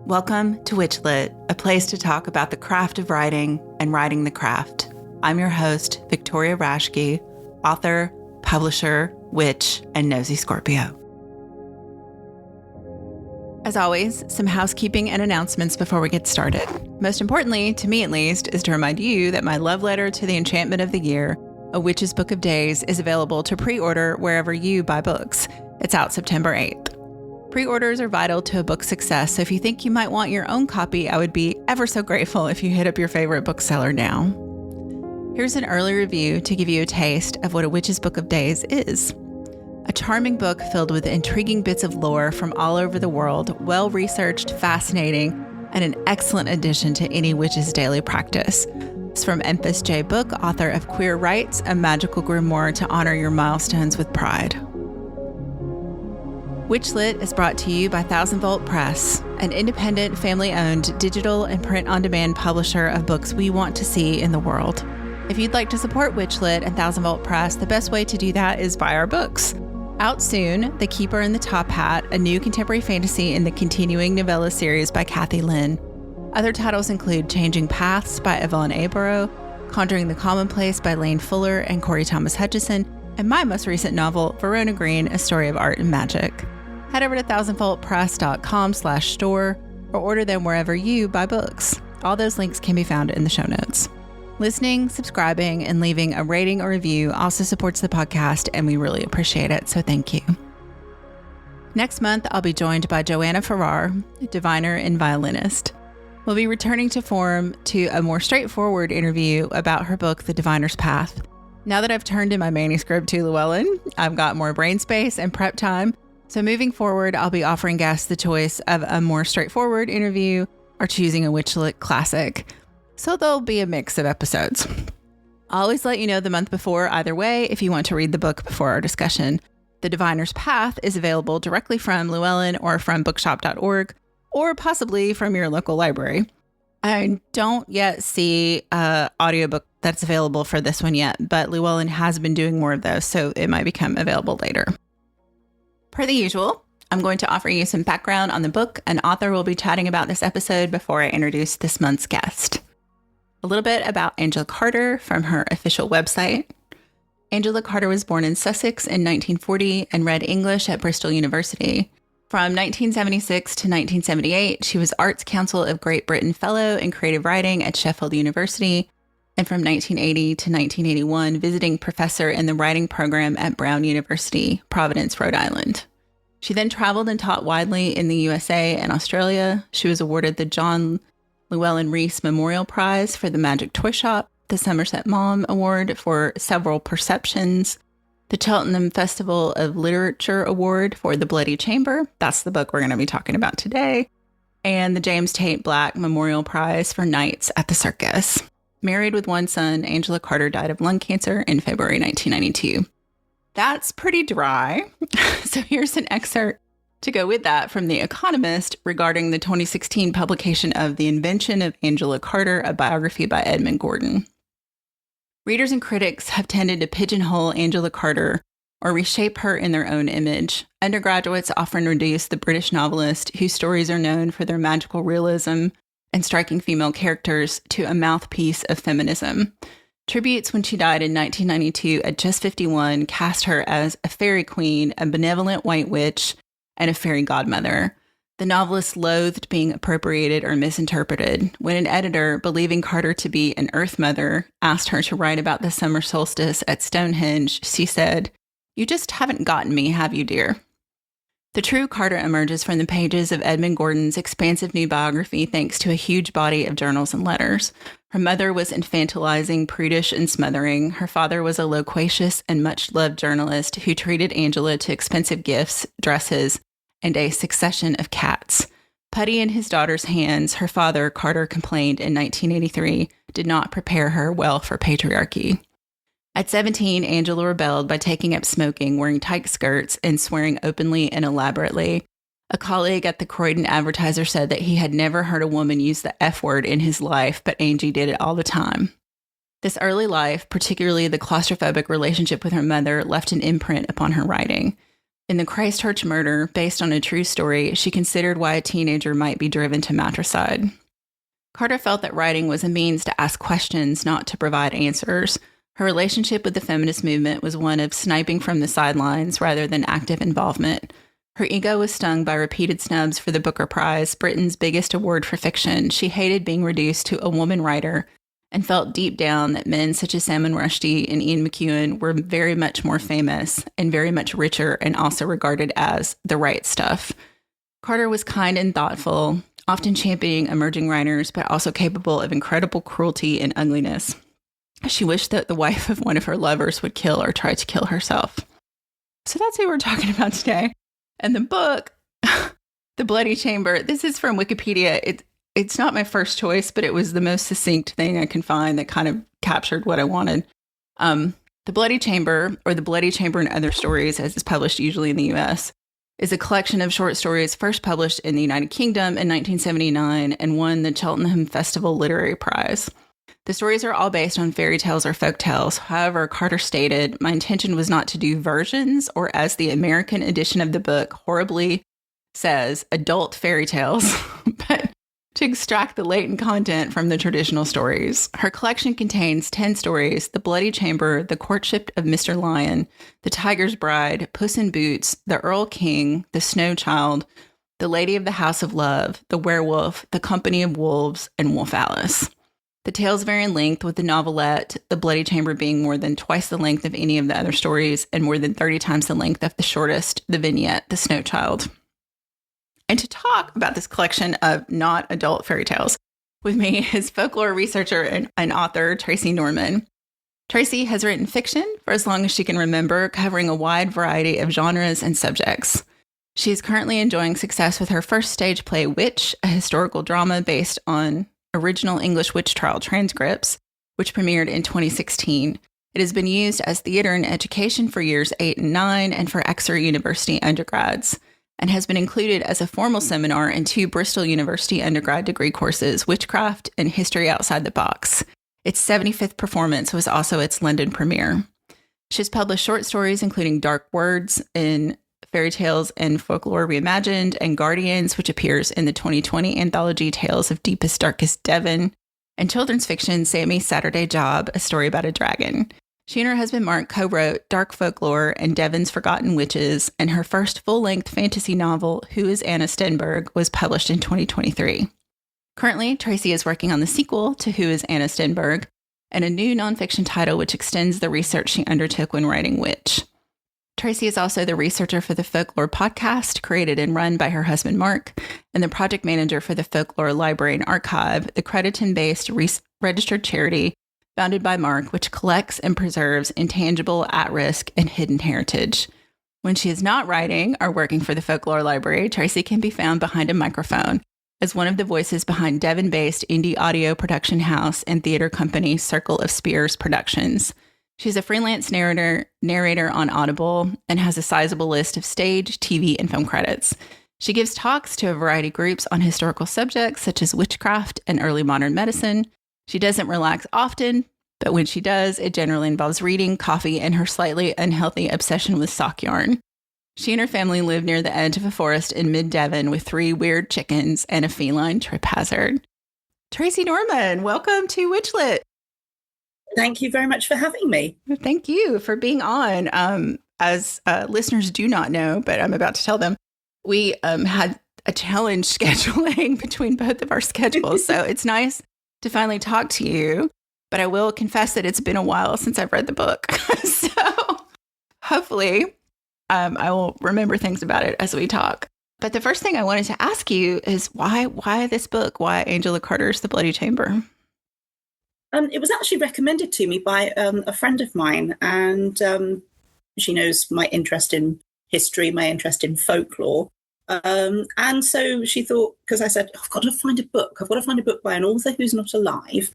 Welcome to WitchLit, a place to talk about the craft of writing and writing the craft. I'm your host, Victoria Raschke, author, publisher, witch, and nosy Scorpio. As always, some housekeeping and announcements before we get started. Most importantly, to me at least, is to remind you that my love letter to the enchantment of the year, A Witch's Book of Days, is available to pre-order wherever you buy books. It's out September 8th. Pre-orders are vital to a book's success, so if you think you might want your own copy, I would be ever so grateful if you hit up your favorite bookseller now. Here's an early review to give you a taste of what A Witch's Book of Days is. A charming book filled with intriguing bits of lore from all over the world, well-researched, fascinating, and an excellent addition to any witch's daily practice. It's from Emphas J. Book, author of Queer Rights, a magical grimoire to honor your milestones with pride. WitchLit is brought to you by Thousand Volt Press, an independent, family-owned, digital and print-on-demand publisher of books we want to see in the world. If you'd like to support WitchLit and Thousand Volt Press, the best way to do that is buy our books. Out soon, The Keeper in the Top Hat, a new contemporary fantasy in the continuing novella series by Kathy Lynn. Other titles include Changing Paths by Yvonne Aborough, Conjuring the Commonplace by Lane Fuller and Corey Thomas Hutchison, and my most recent novel, Verona Green, A Story of Art and Magic. Head over to thousandvoltpress.com/store or order them wherever you buy books. All those links can be found in the show notes. Listening, subscribing, and leaving a rating or review also supports the podcast, and we really appreciate it, so thank you. Next month, I'll be joined by Joanna Farrar, diviner and violinist. We'll be returning to form to a more straightforward interview about her book, The Diviner's Path. Now that I've turned in my manuscript to Llewellyn, I've got more brain space and prep time. So moving forward, I'll be offering guests the choice of a more straightforward interview or choosing a WitchLit classic. So there'll be a mix of episodes. I'll always let you know the month before either way if you want to read the book before our discussion. The Diviner's Path is available directly from Llewellyn or from bookshop.org or possibly from your local library. I don't yet see an audiobook that's available for this one yet, but Llewellyn has been doing more of those, so it might become available later. Per the usual, I'm going to offer you some background on the book and author we'll be chatting about this episode before I introduce this month's guest. A little bit about Angela Carter from her official website. Angela Carter was born in Sussex in 1940 and read English at Bristol University. From 1976 to 1978, she was Arts Council of Great Britain Fellow in Creative Writing at Sheffield University, and from 1980 to 1981, visiting professor in the writing program at Brown University, Providence, Rhode Island. She then traveled and taught widely in the USA and Australia. She was awarded the John Llewellyn Rees Memorial Prize for the Magic Toy Shop, the Somerset Maugham Award for several perceptions, the Cheltenham Festival of Literature Award for The Bloody Chamber, that's the book we're going to be talking about today, and the James Tate Black Memorial Prize for Nights at the Circus. Married with one son, Angela Carter died of lung cancer in February 1992. That's pretty dry. So here's an excerpt to go with that from The Economist regarding the 2016 publication of The Invention of Angela Carter, a biography by Edmund Gordon. Readers and critics have tended to pigeonhole Angela Carter or reshape her in their own image. Undergraduates often reduce the British novelist, whose stories are known for their magical realism and striking female characters, to a mouthpiece of feminism. Tributes when she died in 1992 at just 51 cast her as a fairy queen, a benevolent white witch, and a fairy godmother. The novelist loathed being appropriated or misinterpreted. When an editor, believing Carter to be an Earth Mother, asked her to write about the summer solstice at Stonehenge, she said, "You just haven't gotten me, have you, dear?" The true Carter emerges from the pages of Edmund Gordon's expansive new biography thanks to a huge body of journals and letters. Her mother was infantilizing, prudish, and smothering. Her father was a loquacious and much-loved journalist who treated Angela to expensive gifts, dresses, and a succession of cats. Putty in his daughter's hands, her father, Carter complained in 1983, did not prepare her well for patriarchy. At 17, Angela rebelled by taking up smoking, wearing tight skirts, and swearing openly and elaborately. A colleague at the Croydon Advertiser said that he had never heard a woman use the F word in his life, but Angie did it all the time. This early life, particularly the claustrophobic relationship with her mother, left an imprint upon her writing. In the Christchurch murder, based on a true story, she considered why a teenager might be driven to matricide. Carter felt that writing was a means to ask questions, not to provide answers. Her relationship with the feminist movement was one of sniping from the sidelines rather than active involvement. Her ego was stung by repeated snubs for the Booker Prize, Britain's biggest award for fiction. She hated being reduced to a woman writer and felt deep down that men such as Salman Rushdie and Ian McEwan were very much more famous and very much richer and also regarded as the right stuff. Carter was kind and thoughtful, often championing emerging writers, but also capable of incredible cruelty and ugliness. She wished that the wife of one of her lovers would kill or try to kill herself. So that's who we're talking about today. And the book, The Bloody Chamber, this is from Wikipedia. It's not my first choice, but it was the most succinct thing I can find that kind of captured what I wanted. The Bloody Chamber, or The Bloody Chamber and Other Stories, as is published usually in the U.S., is a collection of short stories first published in the United Kingdom in 1979 and won the Cheltenham Festival Literary Prize. The stories are all based on fairy tales or folk tales. However, Carter stated, "My intention was not to do versions, or as the American edition of the book horribly says, adult fairy tales, but to extract the latent content from the traditional stories." Her collection contains 10 stories: The Bloody Chamber, The Courtship of Mr. Lion, The Tiger's Bride, Puss in Boots, The Earl King, The Snow Child, The Lady of the House of Love, The Werewolf, The Company of Wolves, and Wolf Alice. The tales vary in length, with the novelette, The Bloody Chamber, being more than twice the length of any of the other stories and more than 30 times the length of the shortest, the vignette, The Snow Child. And to talk about this collection of not adult fairy tales with me is folklore researcher and author Tracey Norman. Tracey has written fiction for as long as she can remember, covering a wide variety of genres and subjects. She is currently enjoying success with her first stage play, Witch, a historical drama based on original English witch trial transcripts, which premiered in 2016. It has been used as theater and education for years 8 and 9 and for Exeter University undergrads, and has been included as a formal seminar in 2 Bristol University undergrad degree courses, Witchcraft and History Outside the Box. Its 75th performance was also its London premiere. She has published short stories, including Dark Words in Fairy Tales and Folklore Reimagined, and Guardians, which appears in the 2020 anthology Tales of Deepest, Darkest Devon, and children's fiction Sammy's Saturday Job, a story about a dragon. She and her husband Mark co-wrote Dark Folklore and Devon's Forgotten Witches, and her first full-length fantasy novel, Who is Anna Stenberg, was published in 2023. Currently, Tracey is working on the sequel to Who is Anna Stenberg, and a new nonfiction title which extends the research she undertook when writing Witch. Tracey is also the researcher for the Folklore podcast, created and run by her husband Mark, and the project manager for the Folklore Library and Archive, the Crediton-based registered charity founded by Mark, which collects and preserves intangible, at-risk, and hidden heritage. When she is not writing or working for the Folklore Library, Tracey can be found behind a microphone as one of the voices behind Devon-based indie audio production house and theater company Circle of Spears Productions. She's a freelance narrator on Audible and has a sizable list of stage, TV, and film credits. She gives talks to a variety of groups on historical subjects such as witchcraft and early modern medicine. She doesn't relax often, but when she does, it generally involves reading, coffee, and her slightly unhealthy obsession with sock yarn. She and her family live near the edge of a forest in mid-Devon with 3 weird chickens and a feline trip hazard. Tracey Norman, welcome to WitchLit. Thank you very much for having me. Thank you for being on. As listeners do not know, but I'm about to tell them, we had a challenge scheduling between both of our schedules. So it's nice to finally talk to you, but I will confess that it's been a while since I've read the book. So hopefully I will remember things about it as we talk. But the first thing I wanted to ask you is why this book? Why Angela Carter's The Bloody Chamber? It was actually recommended to me by a friend of mine, and she knows my interest in history, my interest in folklore. And so she thought, because I said, I've got to find a book. I've got to find a book by an author who's not alive.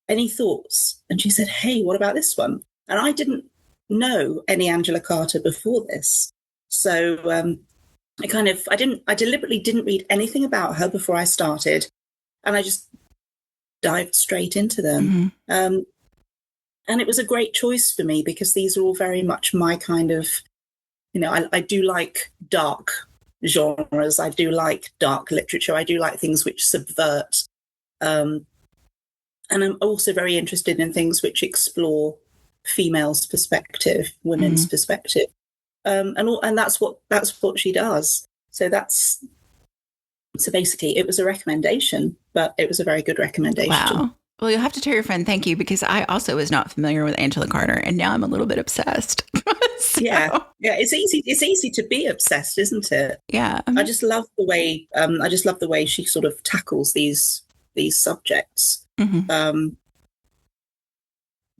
Any thoughts? And she said, hey, what about this one? And I didn't know any Angela Carter before this. So I deliberately didn't read anything about her before I started. And I just dived straight into them. Mm-hmm. And it was a great choice for me because these are all very much my kind of I do like dark genres. I do like dark literature. I do like things which subvert. And I'm also very interested in things which explore females' perspective, women's perspective. And that's what she does. So basically it was a recommendation, but it was a very good recommendation. Wow. Well, you'll have to tell your friend thank you, because I also was not familiar with Angela Carter, and now I'm a little bit obsessed. So. Yeah. It's easy to be obsessed, isn't it? Yeah. I just love the way she sort of tackles these subjects,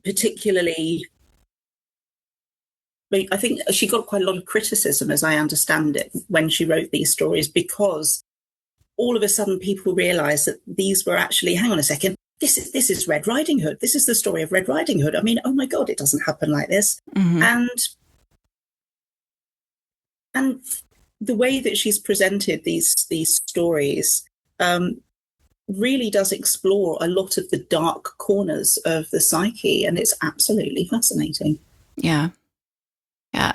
particularly. I think she got quite a lot of criticism, as I understand it, when she wrote these stories, because all of a sudden people realised that these were actually, hang on a second, this is Red Riding Hood. This is the story of Red Riding Hood. I mean, oh my God, it doesn't happen like this. And the way that she's presented these stories really does explore a lot of the dark corners of the psyche, and it's absolutely fascinating. Yeah. Yeah.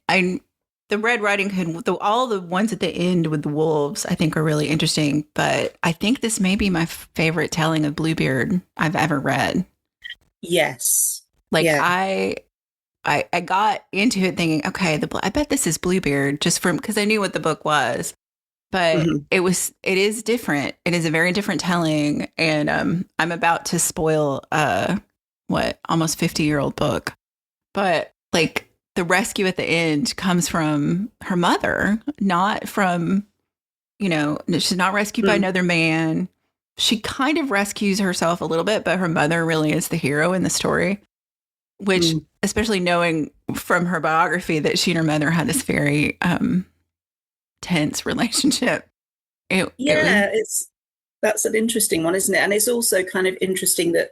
I the Red Riding Hood, all the ones at the end with the wolves, I think are really interesting. But I think this may be my favorite telling of Bluebeard I've ever read. Yes. Like, yeah. I got into it thinking, okay, I bet this is Bluebeard, just because I knew what the book was. But it is different. It is a very different telling. And I'm about to spoil almost 50-year-old book. But like, the rescue at the end comes from her mother, not from, she's not rescued by another man. She kind of rescues herself a little bit, but her mother really is the hero in the story, which, especially knowing from her biography that she and her mother had this very tense relationship. That's an interesting one, isn't it? And it's also kind of interesting that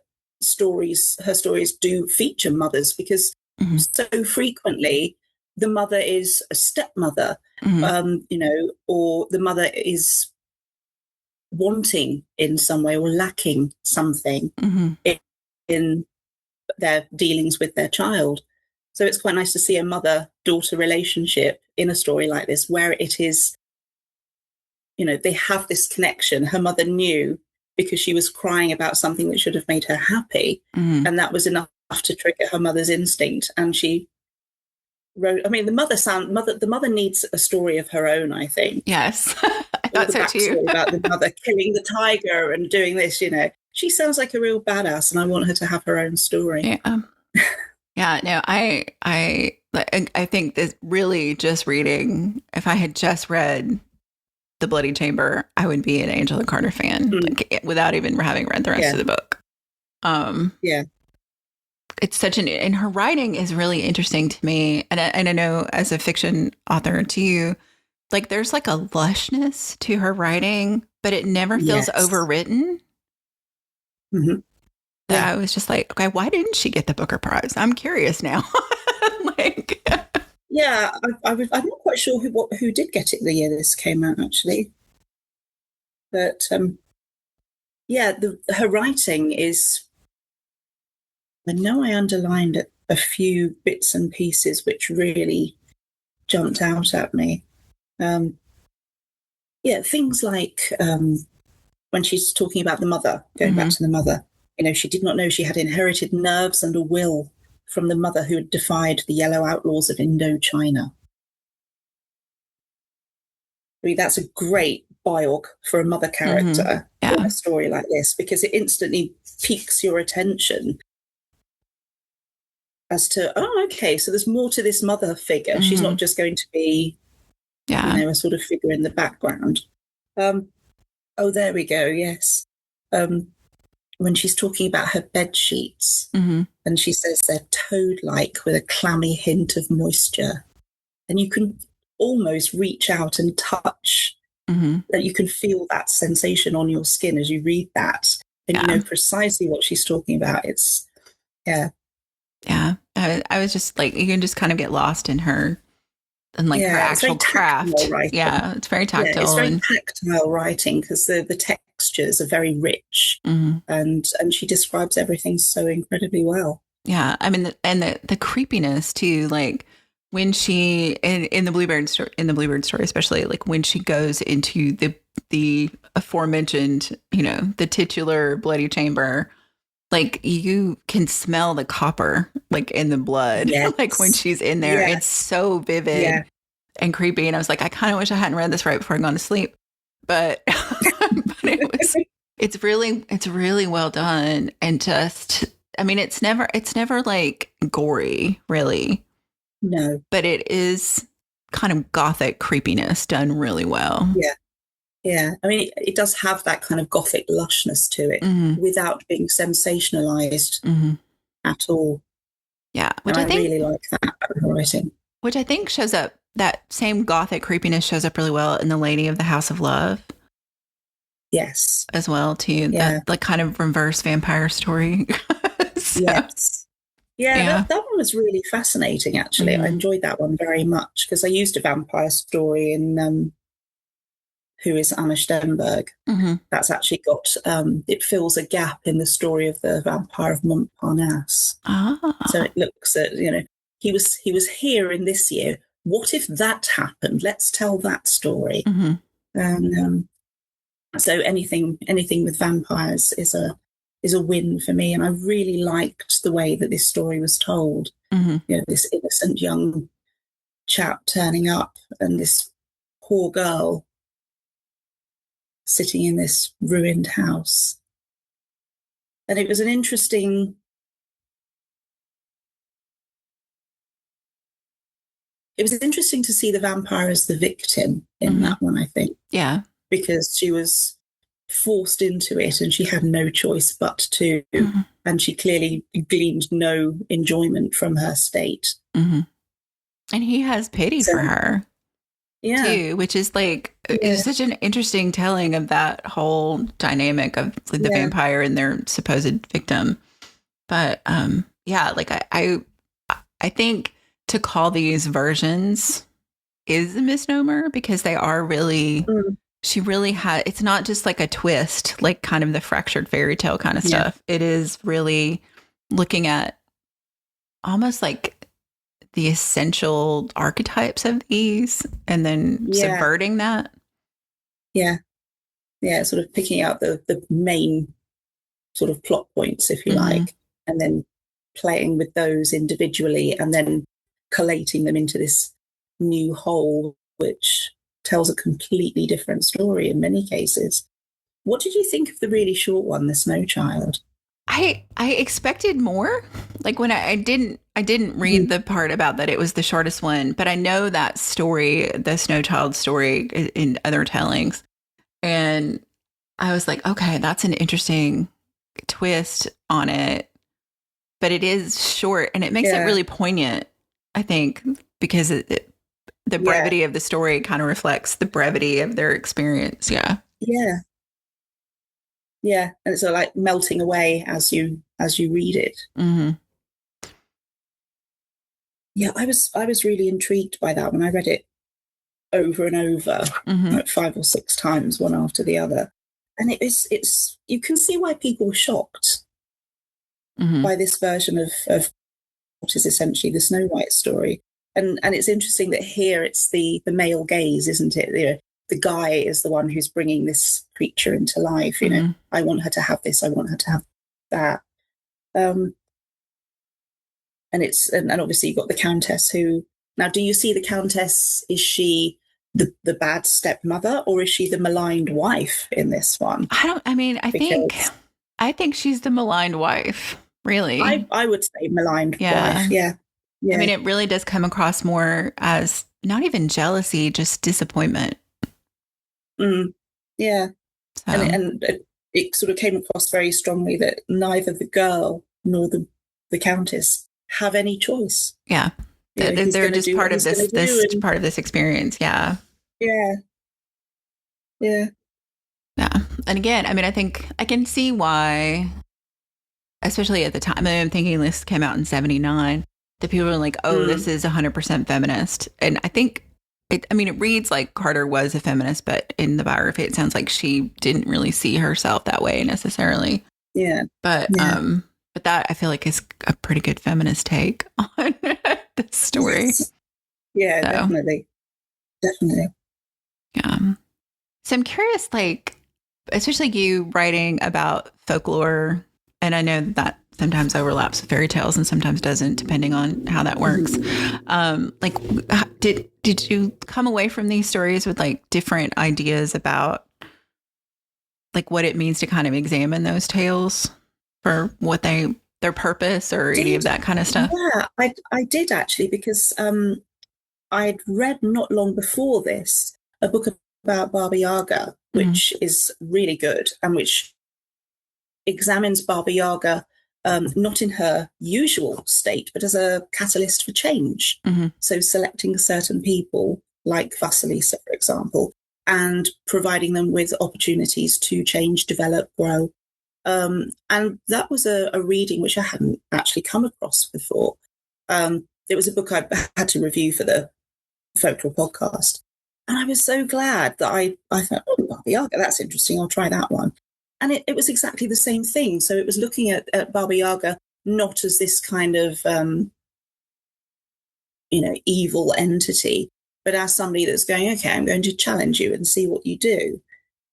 her stories do feature mothers, because so frequently the mother is a stepmother, or the mother is wanting in some way or lacking something in their dealings with their child. So it's quite nice to see a mother-daughter relationship in a story like this, where it is, they have this connection. Her mother knew because she was crying about something that should have made her happy, and that was enough to trigger her mother's instinct. And she wrote, I mean, the mother needs a story of her own, I think. Yes. I thought so too. About the mother killing the tiger and doing this, she sounds like a real badass, and I want her to have her own story. Yeah. Yeah, no, I think that really just reading, if I had just read The Bloody Chamber, I would be an Angela Carter fan, without even having read the rest of the book. It's and her writing is really interesting to me. And I know as a fiction author too, like there's like a lushness to her writing, but it never feels overwritten. That I was just like, okay, why didn't she get the Booker Prize? I'm curious now. I'm not quite sure who did get it the year this came out, actually. But her writing is. I know I underlined a few bits and pieces which really jumped out at me. Things like when she's talking about the mother, going back to the mother, she did not know she had inherited nerves and a will from the mother who had defied the yellow outlaws of Indochina. I mean, that's a great biog for a mother character in a story like this, because it instantly piques your attention as to, so there's more to this mother figure. She's not just going to be, a sort of figure in the background. There we go, yes. When she's talking about her bed sheets, and she says they're toad-like with a clammy hint of moisture. And you can almost reach out and touch, that you can feel that sensation on your skin as you read that. And you know precisely what she's talking about. It's, Yeah, I was just like, you can just kind of get lost in her and like her actual craft. Yeah, it's very tactile. It's very tactile writing, because the textures are very rich, and she describes everything so incredibly well. Yeah, I mean, and the creepiness too, like when she in the Bluebird story, especially like when she goes into the aforementioned, the titular bloody chamber, like you can smell the copper like in the blood. Yes. Like when she's in there, Yeah. it's so vivid Yeah. and creepy. And I was like, I kind of wish I hadn't read this right before I gone to sleep, but it's really well done. And just, I mean, it's never like gory, really. No. But it is kind of gothic creepiness done really well. Yeah. Yeah. I mean, it does have that kind of gothic lushness to it without being sensationalized at all. Yeah. Which I really like that writing. Which I think shows up, that same gothic creepiness shows up really well in The Lady of the House of Love. Yes. As well, too. Yeah. That like kind of reverse vampire story. So, yes. Yeah. That one was really fascinating, actually. I enjoyed that one very much because I used a vampire story in Who is Anna Stenberg. That's actually got, it fills a gap in the story of the vampire of Montparnasse. So it looks at, he was here in this year. What if that happened? Let's tell that story. And so anything with vampires is a win for me. And I really liked the way that this story was told. This innocent young chap turning up and this poor girl sitting in this ruined house. And it was an interesting... It was interesting to see the vampire as the victim in that one, I think. Yeah. Because she was forced into it and she had no choice but to. And she clearly gleaned no enjoyment from her state. And he has pity for her. Yeah. Too, which is like, it's such an interesting telling of that whole dynamic of the vampire and their supposed victim. But like I think to call these versions is a misnomer because they are really, she really had, it's not just like a twist, like kind of the fractured fairy tale kind of stuff. It is really looking at almost like the essential archetypes of these and then subverting that. Yeah, sort of picking out the main sort of plot points, if you like, and then playing with those individually and then collating them into this new whole, which tells a completely different story in many cases. What did you think of the really short one, The Snow Child? I expected more. Like when I didn't read the part about that it was the shortest one, but I know that story, the Snow Child story in other tellings. And I was like, okay, that's an interesting twist on it. But it is short and it makes it really poignant, I think, because the brevity of the story kind of reflects the brevity of their experience. Yeah. And it's sort of like melting away as you read it. Yeah, I was really intrigued by that when I read it over and over, like 5 or 6 times, one after the other. And it's you can see why people were shocked by this version of what is essentially the Snow White story. And it's interesting that here it's the male gaze, isn't it? The guy is the one who's bringing this creature into life. I want her to have this. I want her to have that. And obviously you've got the Countess who, now do you see the Countess, is she the bad stepmother or is she the maligned wife in this one? I think she's the maligned wife, really. I would say maligned wife. Yeah. I mean, it really does come across more as not even jealousy, just disappointment. Yeah. So. And it sort of came across very strongly that neither the girl nor the Countess have any choice. Yeah. They're just part of this part of this experience. Yeah. Yeah. And again, I mean, I think I can see why, especially at the time, I'm thinking this came out in 1979, that people were like, oh, this is 100% feminist. And I think it reads like Carter was a feminist, but in the biography, it sounds like she didn't really see herself that way necessarily. Yeah. But that I feel like is a pretty good feminist take on this story. Yeah, So, definitely. Definitely. yeah. So I'm curious, like, especially you writing about folklore, and I know that sometimes overlaps with fairy tales and sometimes doesn't, depending on how that works. Like, did you come away from these stories with like different ideas about like what it means to kind of examine those tales for what their purpose or any of that kind of stuff? Yeah, I did actually, because I'd read not long before this a book about Baba Yaga, which is really good and which examines Baba Yaga not in her usual state, but as a catalyst for change. So selecting certain people, like Vasilisa, for example, and providing them with opportunities to change, develop, grow. And that was a reading which I hadn't actually come across before. It was a book I had to review for the folklore podcast. And I was so glad that I thought, oh, Baba Yaga, that's interesting. I'll try that one. And it was exactly the same thing. So it was looking at Baba Yaga not as this kind of, evil entity, but as somebody that's going, okay, I'm going to challenge you and see what you do.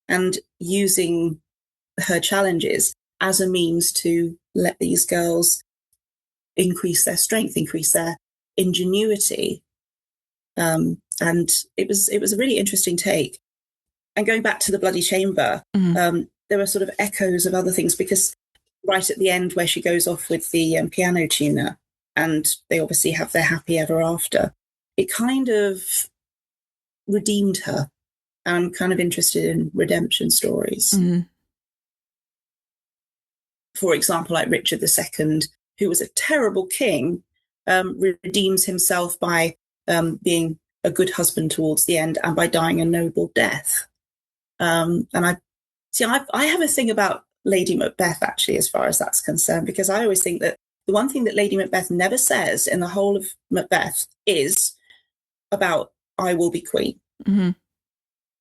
And using her challenges as a means to let these girls increase their strength, increase their ingenuity. And it was a really interesting take. And going back to the Bloody Chamber, there were sort of echoes of other things, because right at the end where she goes off with the piano tuner and they obviously have their happy ever after, it kind of redeemed her. I'm kind of interested in redemption stories. For example, like Richard II, who was a terrible king, redeems himself by being a good husband towards the end and by dying a noble death. And I have a thing about Lady Macbeth, actually, as far as that's concerned, because I always think that the one thing that Lady Macbeth never says in the whole of Macbeth is about, I will be queen.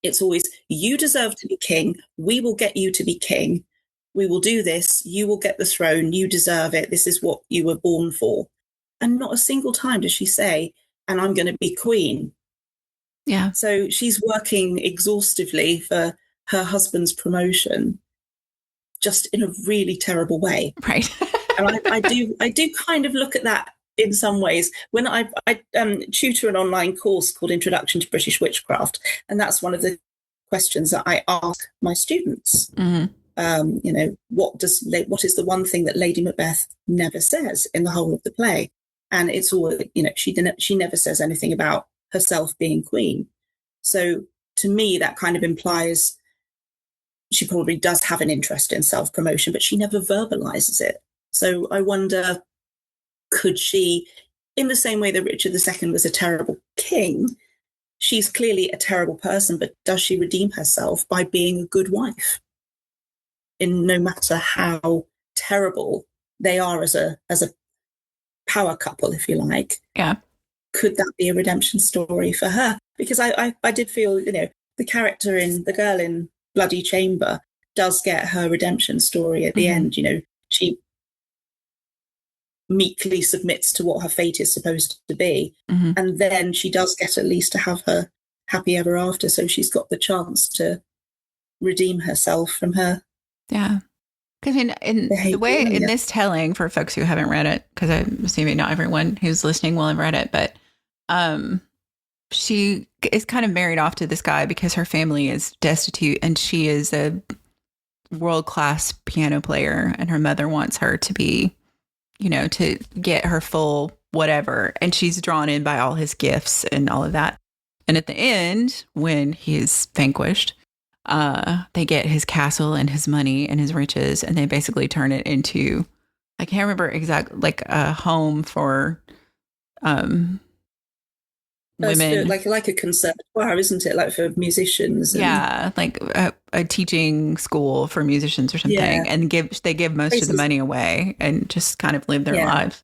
It's always, you deserve to be king. We will get you to be king. We will do this. You will get the throne. You deserve it. This is what you were born for. And not a single time does she say, and I'm going to be queen. Yeah. So she's working exhaustively for her husband's promotion, just in a really terrible way. Right. And I do kind of look at that in some ways. When I tutor an online course called Introduction to British Witchcraft, and that's one of the questions that I ask my students. What is the one thing that Lady Macbeth never says in the whole of the play? And it's all, she never says anything about herself being queen. So to me, that kind of implies she probably does have an interest in self-promotion, but she never verbalizes it. So I wonder, could she, in the same way that Richard II was a terrible king, she's clearly a terrible person, but does she redeem herself by being a good wife? In no matter how terrible they are as a power couple, if you like. Yeah. Could that be a redemption story for her? Because I did feel, the character in the girl in Bloody Chamber does get her redemption story at the end. She meekly submits to what her fate is supposed to be. And then she does get at least to have her happy ever after. So she's got the chance to redeem herself from her. Yeah. Because in the way, in this telling, for folks who haven't read it, because I'm assuming not everyone who's listening will have read it, but she is kind of married off to this guy because her family is destitute and she is a world-class piano player and her mother wants her to be, to get her full whatever. And she's drawn in by all his gifts and all of that. And at the end, when he's vanquished, they get his castle and his money and his riches, and they basically turn it into, I can't remember exactly, like a home for women, like a conservatoire, isn't it? Like for musicians. Yeah, like a teaching school for musicians or something, and they give most of the money away and just kind of live their lives.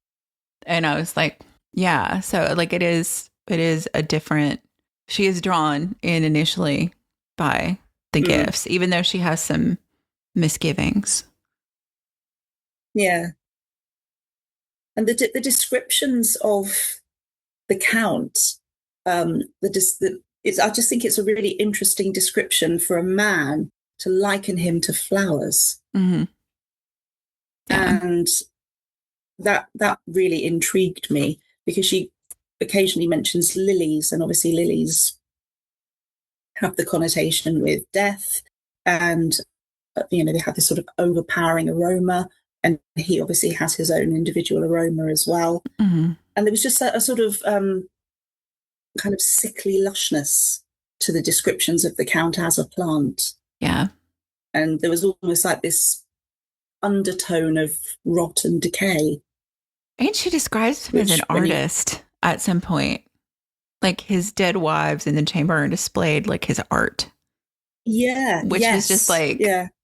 And I was like, yeah, so like it is a different. She is drawn in initially by the gifts, even though she has some misgivings. Yeah. And the descriptions of the Count I just think it's a really interesting description for a man to liken him to flowers. Mm-hmm. Yeah. And that really intrigued me, because she occasionally mentions lilies, and obviously lilies have the connotation with death, and they have this sort of overpowering aroma, and he obviously has his own individual aroma as well. Mm-hmm. And there was just a sort of kind of sickly lushness to the descriptions of the Count as a plant. Yeah. And there was almost like this undertone of rot and decay. And she describes him as an artist at some point. Like his dead wives in the chamber are displayed like his art. Yeah. Which is just like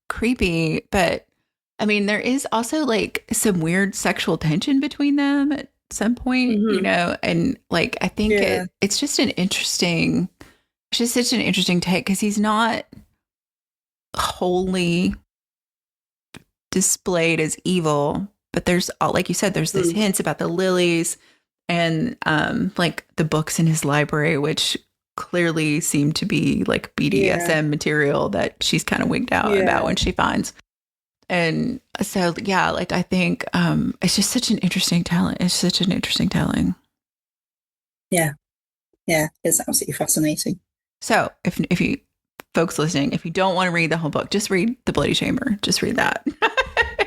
creepy. But I mean, there is also like some weird sexual tension between them at some point, and like I think it's just such an interesting take, because he's not wholly displayed as evil, but there's, like you said, there's this hints about the lilies and like the books in his library, which clearly seem to be like BDSM material that she's kind of wigged out about when she finds. And so like I think it's just such an interesting talent. It's such an interesting telling. Yeah, it's absolutely fascinating. So if you folks listening, if you don't want to read the whole book, just read The Bloody Chamber. Just read that.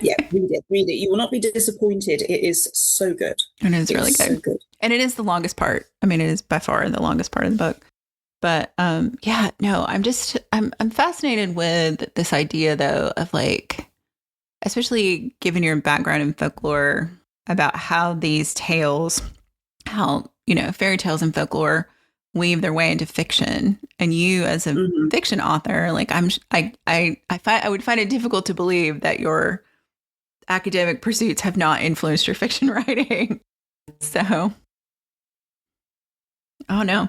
Yeah, read it. You will not be disappointed. It is so good. And it's really good. So good. And it is the longest part. I mean, it is by far the longest part of the book. But I'm fascinated with this idea though of like, especially given your background in folklore, about how these tales, fairy tales and folklore weave their way into fiction. And you as a fiction author, like I would find it difficult to believe that your academic pursuits have not influenced your fiction writing. So, oh no.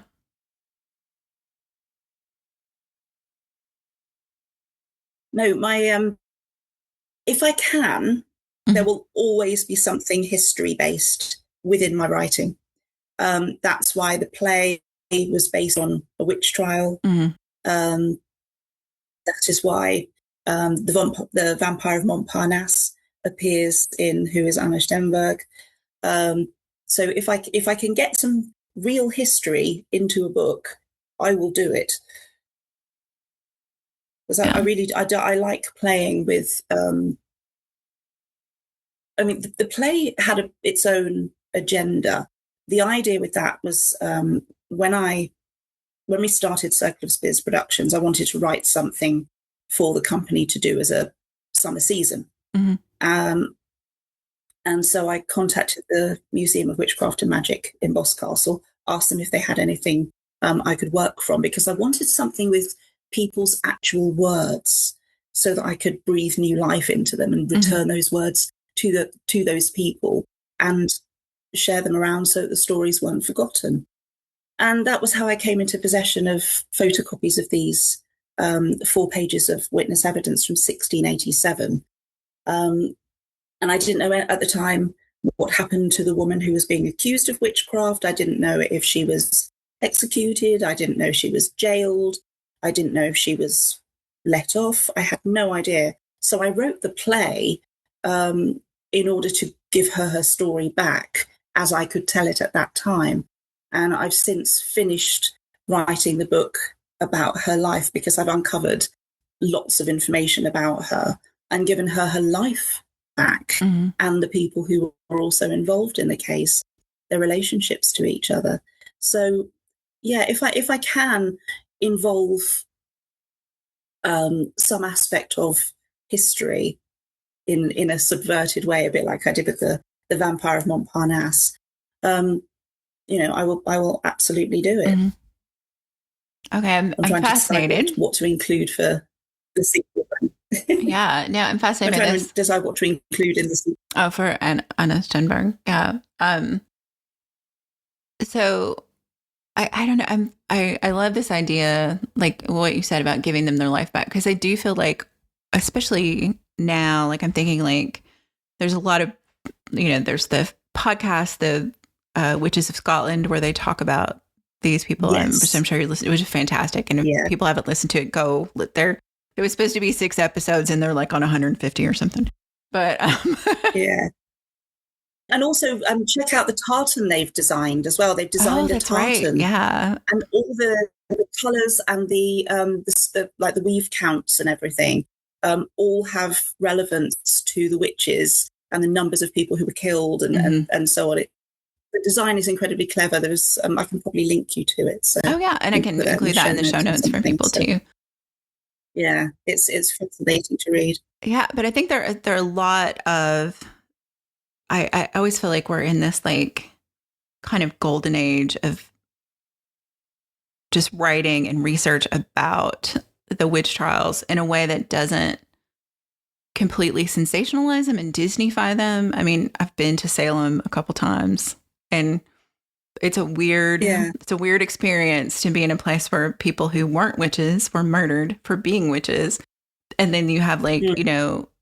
No, my if I can, there will always be something history based within my writing. That's why the play was based on a witch trial. That is why the Vampire of Montparnasse appears in Who is Anna Stenberg. So if I can get some real history into a book, I will do it. Because I like playing with. I mean, the play had its own agenda. The idea with that was when we started Circle of Spears Productions, I wanted to write something for the company to do as a summer season. And so I contacted the Museum of Witchcraft and Magic in Boscastle, asked them if they had anything I could work from, because I wanted something with people's actual words so that I could breathe new life into them and return those words to those people and share them around so that the stories weren't forgotten. And that was how I came into possession of photocopies of these 4 pages of witness evidence from 1687. And I didn't know at the time what happened to the woman who was being accused of witchcraft. I didn't know if she was executed. I didn't know if she was jailed. I didn't know if she was let off. I had no idea. So I wrote the play in order to give her story back as I could tell it at that time. And I've since finished writing the book about her life, because I've uncovered lots of information about her and given her life back, and the people who were also involved in the case, their relationships to each other. So, yeah, if I can involve some aspect of history in a subverted way, a bit like I did with the Vampire of Montparnasse, I will absolutely do it. Okay, I'm fascinated. What to include for the sequel. Yeah, no, I'm fascinated. I'm trying to decide what to include in the sequel. Oh, for Anna Stenberg, yeah. So I don't know. I love this idea, like what you said about giving them their life back, because I do feel like, especially now, like I'm thinking like there's a lot of, there's the podcast, the Witches of Scotland, where they talk about these people. Yes. Which I'm sure you listened. It was just fantastic. And if people haven't listened to it, go. It was supposed to be 6 episodes, and they're like on 150 or something. But yeah. And also check out the tartan they've designed as well. They've designed a tartan. Right. Yeah. And all the colours and the like the weave counts and everything all have relevance to the witches and the numbers of people who were killed and so on. The design is incredibly clever. There's I can probably link you to it. So and I can include that in the show notes for people too. Yeah, it's fascinating to read. Yeah, but I think there are a lot of. I always feel like we're in this like kind of golden age of just writing and research about the witch trials in a way that doesn't completely sensationalize them and Disneyfy them. I mean, I've been to Salem a couple times, and it's a weird experience to be in a place where people who weren't witches were murdered for being witches. And then you have like,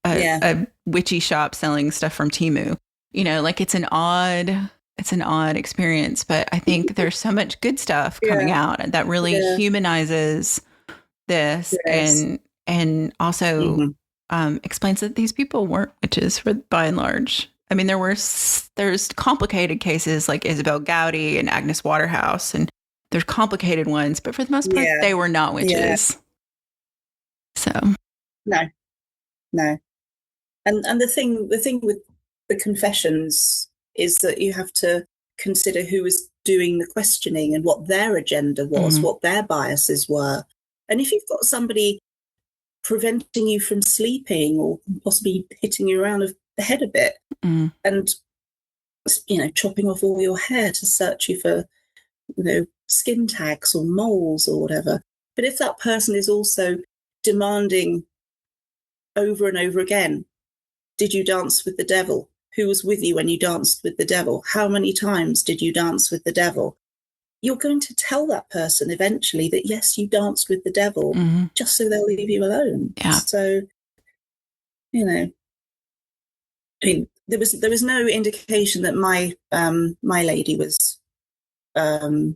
a witchy shop selling stuff from Temu. Like it's an odd experience, but I think there's so much good stuff coming out that really humanizes this and also explains that these people weren't witches by and large. I mean, there's complicated cases like Isabel Gowdy and Agnes Waterhouse, and there's complicated ones, but for the most part, they were not witches. So no. And the thing with the confessions is that you have to consider who was doing the questioning and what their agenda was, what their biases were. And if you've got somebody preventing you from sleeping or possibly hitting you around the head a bit and, chopping off all your hair to search you for, skin tags or moles or whatever. But if that person is also demanding over and over again, did you dance with the devil? Who was with you when you danced with the devil? How many times did you dance with the devil? You're going to tell that person eventually that, yes, you danced with the devil, just so they'll leave you alone. Yeah. So, I mean, there was no indication that my lady was kind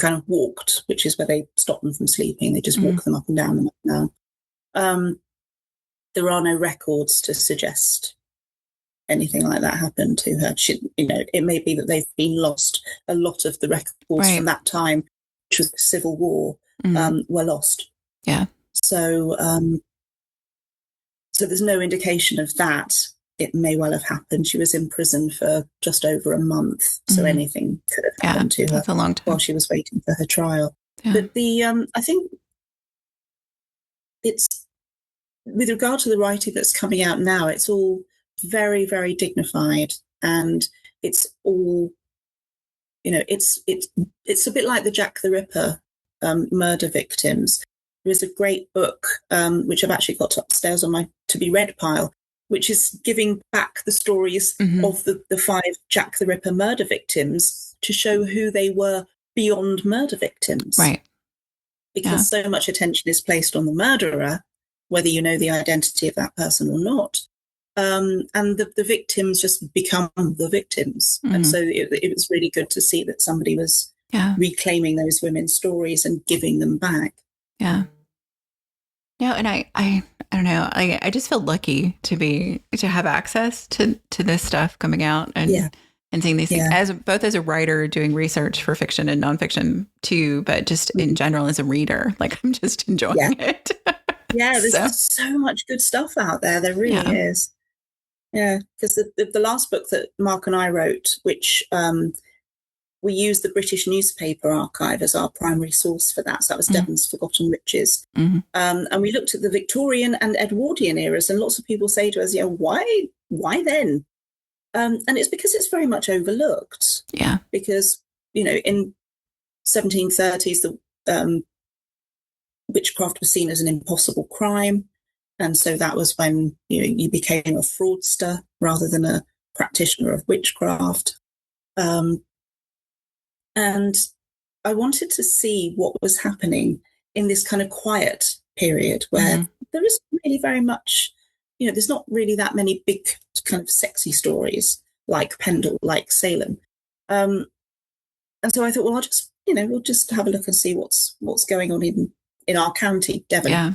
of walked, which is where they stop them from sleeping. They just walk them up and down. There are no records to suggest anything like that happened to her. It may be that they've been lost. A lot of the records from that time, which was the Civil War, were lost. Yeah. So, so there's no indication of that. It may well have happened. She was in prison for just over a month, so anything could have happened to her. That's a long time. While she was waiting for her trial. Yeah. But I think it's, with regard to the writing that's coming out now, it's all very, very dignified, and it's all, it's a bit like the Jack the Ripper murder victims. There is a great book which I've actually got upstairs on my to be read pile, which is giving back the stories of the 5 Jack the Ripper murder victims to show who they were beyond murder victims. Right. Because so much attention is placed on the murderer, whether you know the identity of that person or not. And the victims just become the victims. And so it was really good to see that somebody was reclaiming those women's stories and giving them back. Yeah. No, and I don't know. I just feel lucky to have access to this stuff coming out and seeing these things as a writer doing research for fiction and nonfiction too, but just in general as a reader, like I'm just enjoying it. Yeah, there's so much good stuff out there. There really is. Yeah, because the last book that Mark and I wrote, which we used the British newspaper archive as our primary source for that. So that was Devon's Forgotten Riches. And we looked at the Victorian and Edwardian eras, and lots of people say to us, why then? And it's because it's very much overlooked. Yeah. Because, in 1730s, the witchcraft was seen as an impossible crime. And so that was when you became a fraudster rather than a practitioner of witchcraft. And I wanted to see what was happening in this kind of quiet period where there isn't really very much, there's not really that many big kind of sexy stories like Pendle, like Salem. And so I thought, well, I'll just, we'll just have a look and see what's going on in our county, Devon. Yeah.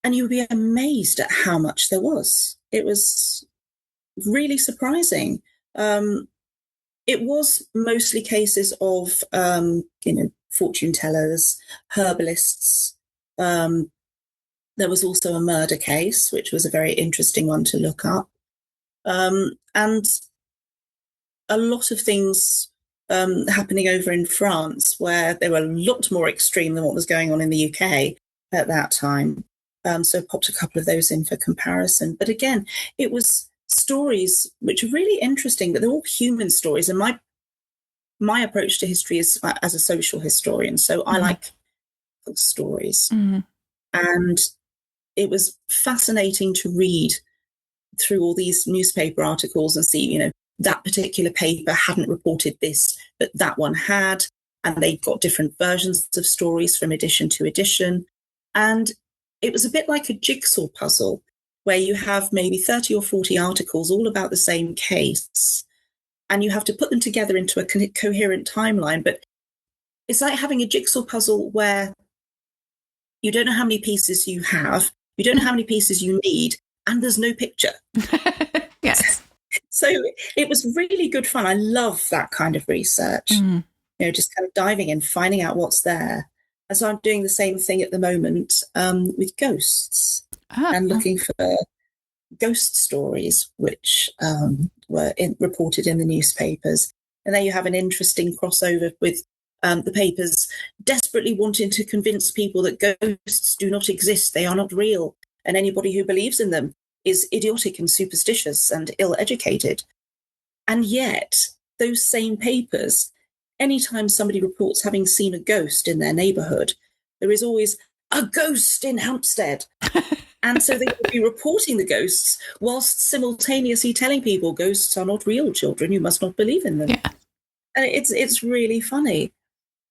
And you would be amazed at how much there was. It was really surprising. It was mostly cases of, fortune tellers, herbalists. There was also a murder case, which was a very interesting one to look up. And a lot of things happening over in France, where they were a lot more extreme than what was going on in the UK at that time. So I popped a couple of those in for comparison. But again, it was stories which are really interesting, but they're all human stories. And my approach to history is as a social historian. So I like stories. And it was fascinating to read through all these newspaper articles and see, that particular paper hadn't reported this, but that one had, and they got different versions of stories from edition to edition. And it was a bit like a jigsaw puzzle where you have maybe 30 or 40 articles all about the same case, and you have to put them together into a coherent timeline. But it's like having a jigsaw puzzle where you don't know how many pieces you have, you don't know how many pieces you need, and there's no picture. Yes. So it was really good fun. I love that kind of research, just kind of diving in, finding out what's there. And so I'm doing the same thing at the moment with ghosts and looking for ghost stories, which were reported in the newspapers. And there you have an interesting crossover with the papers desperately wanting to convince people that ghosts do not exist, they are not real, and anybody who believes in them is idiotic and superstitious and ill-educated. And yet, those same papers, anytime somebody reports having seen a ghost in their neighbourhood, there is always a ghost in Hampstead. And so they would be reporting the ghosts whilst simultaneously telling people ghosts are not real, children, you must not believe in them. Yeah. And it's really funny.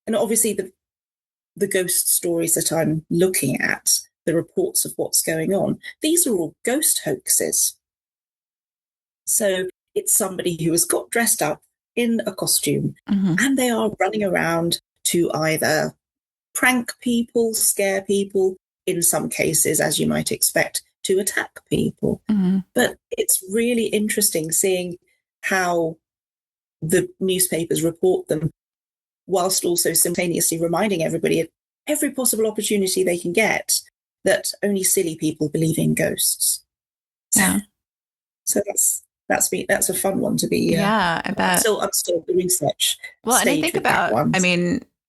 And obviously the ghost stories that I'm looking at, the reports of what's going on, these are all ghost hoaxes. So it's somebody who has got dressed up in a costume and they are running around to either prank people, scare people, in some cases, as you might expect, to attack people. But it's really interesting seeing how the newspapers report them, whilst also simultaneously reminding everybody at every possible opportunity they can get that only silly people believe in ghosts. Yeah. So that's a fun one to be. Yeah, I bet. I'm still doing research. Well, and I think about,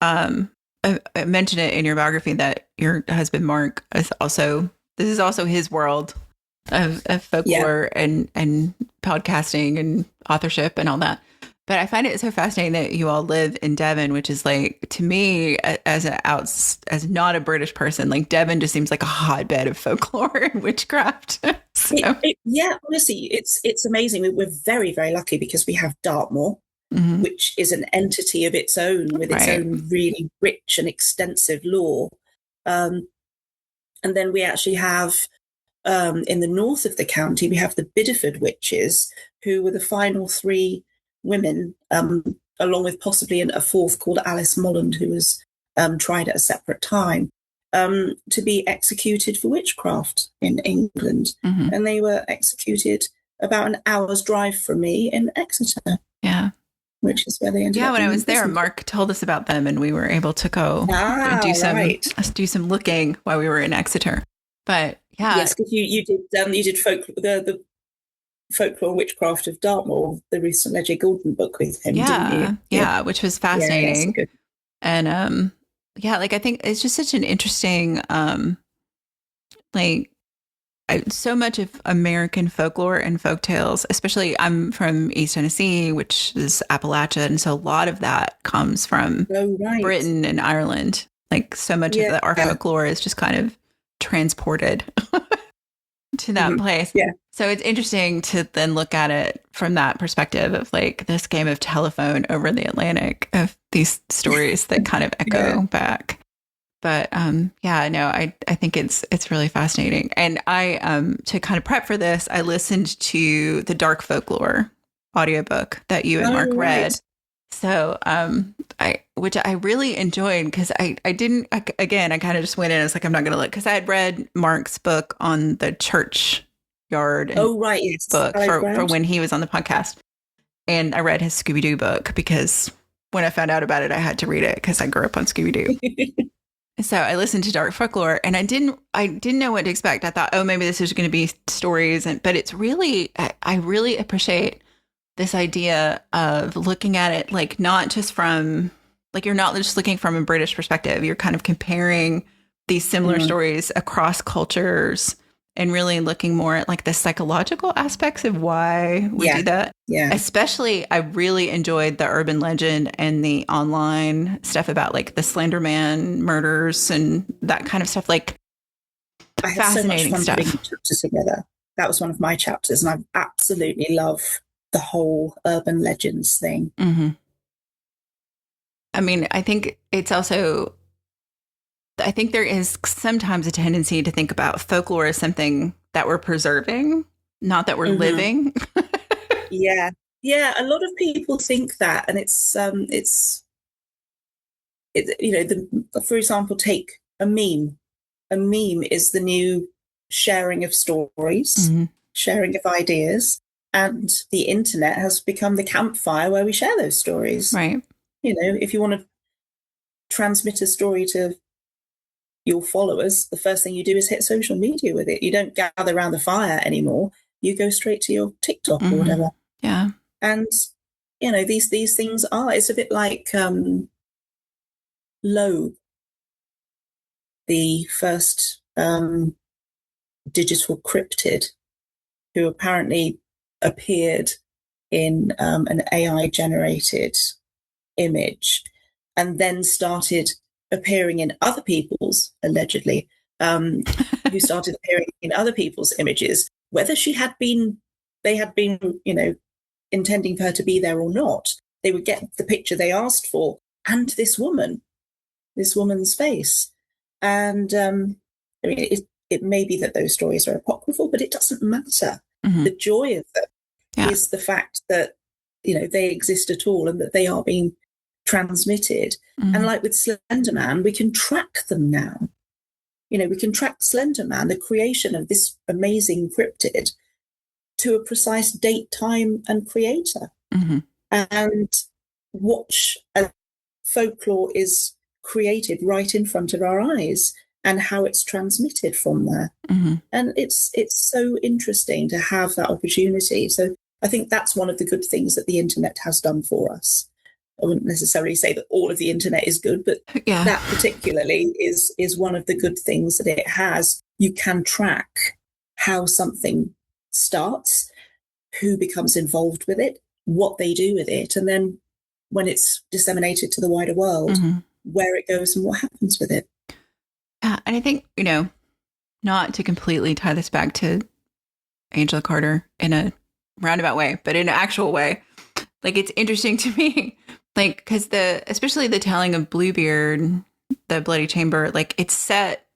I mentioned it in your biography that your husband Mark is also, this is also his world of folklore and podcasting and authorship and all that. But I find it so fascinating that you all live in Devon, which is like, to me, as not a British person, like Devon just seems like a hotbed of folklore and witchcraft. Honestly, it's amazing. We're very, very lucky because we have Dartmoor, which is an entity of its own with its own really rich and extensive lore. And then we actually have, in the north of the county, we have the Bideford witches, who were the final three women, along with possibly a fourth called Alice Molland, who was tried at a separate time, to be executed for witchcraft in England. And they were executed about an hour's drive from me in Exeter. Yeah. Which is where they ended up. Yeah, when I was there, Mark told us about them and we were able to go and do some looking while we were in Exeter. But yeah. Yes, because you did the Folklore Witchcraft of Dartmoor, the recent Ledger Gordon book with him, didn't you? Yeah, which was fascinating. Yeah, and I think it's just such an interesting so much of American folklore and folktales, especially I'm from East Tennessee, which is Appalachia, and so a lot of that comes from Britain and Ireland. Like so much of our folklore is just kind of transported to that place. Yeah. So it's interesting to then look at it from that perspective of like this game of telephone over the Atlantic of these stories that kind of echo back. But I think it's really fascinating. And I to kind of prep for this, I listened to the Dark Folklore audiobook that you and Mark read. So, which I really enjoyed because I kind of just went in. I was like, I'm not going to look because I had read Mark's book on the churchyard and Oh, right. Yes. book Hallowed for ground. when he was on the podcast. And I read his Scooby-Doo book because when I found out about it, I had to read it because I grew up on Scooby-Doo. So I listened to Dark Folklore and I didn't know what to expect. I thought, oh, maybe this is going to be stories. But it's really, I really appreciate this idea of looking at it like not just from, like you're not just looking from a British perspective. You're kind of comparing these similar stories across cultures and really looking more at like the psychological aspects of why we do that. Yeah. Especially, I really enjoyed the urban legend and the online stuff about like the Slender Man murders and that kind of stuff. Like I had fascinating so much fun stuff. putting chapters together. That was one of my chapters, and I absolutely love the whole urban legends thing. Mm-hmm. I mean, I think it's also, I think there is sometimes a tendency to think about folklore as something that we're preserving, not that we're living. Yeah. Yeah. A lot of people think that, and it's for example, take a meme. A meme is the new sharing of stories, sharing of ideas, and the internet has become the campfire where we share those stories. Right. You know, if you want to transmit a story to your followers, the first thing you do is hit social media with it. You don't gather around the fire anymore. You go straight to your TikTok or whatever. Yeah. And, you know, these things are, it's a bit like Loeb, the first digital cryptid, who apparently appeared in an AI-generated image and then started appearing in other people's, allegedly, who started appearing in other people's images, whether they had been, you know, intending for her to be there or not, they would get the picture they asked for and this woman's face. And I mean, it may be that those stories are apocryphal, but it doesn't matter. The joy of them is the fact that, you know, they exist at all and that they are being transmitted. And like with Slender Man, we can track them now. You know, we can track Slender Man, the creation of this amazing cryptid, to a precise date, time, and creator, and watch as folklore is created right in front of our eyes and how it's transmitted from there. And it's so interesting to have that opportunity. So I think that's one of the good things that the internet has done for us. I wouldn't necessarily say that all of the internet is good, but that particularly is one of the good things that it has. You can track how something starts, who becomes involved with it, what they do with it, and then when it's disseminated to the wider world, where it goes and what happens with it. Yeah, and I think, you know, not to completely tie this back to Angela Carter in a roundabout way, but in an actual way, like it's interesting to me, like, because especially the telling of Bluebeard, the Bloody Chamber, like it's set,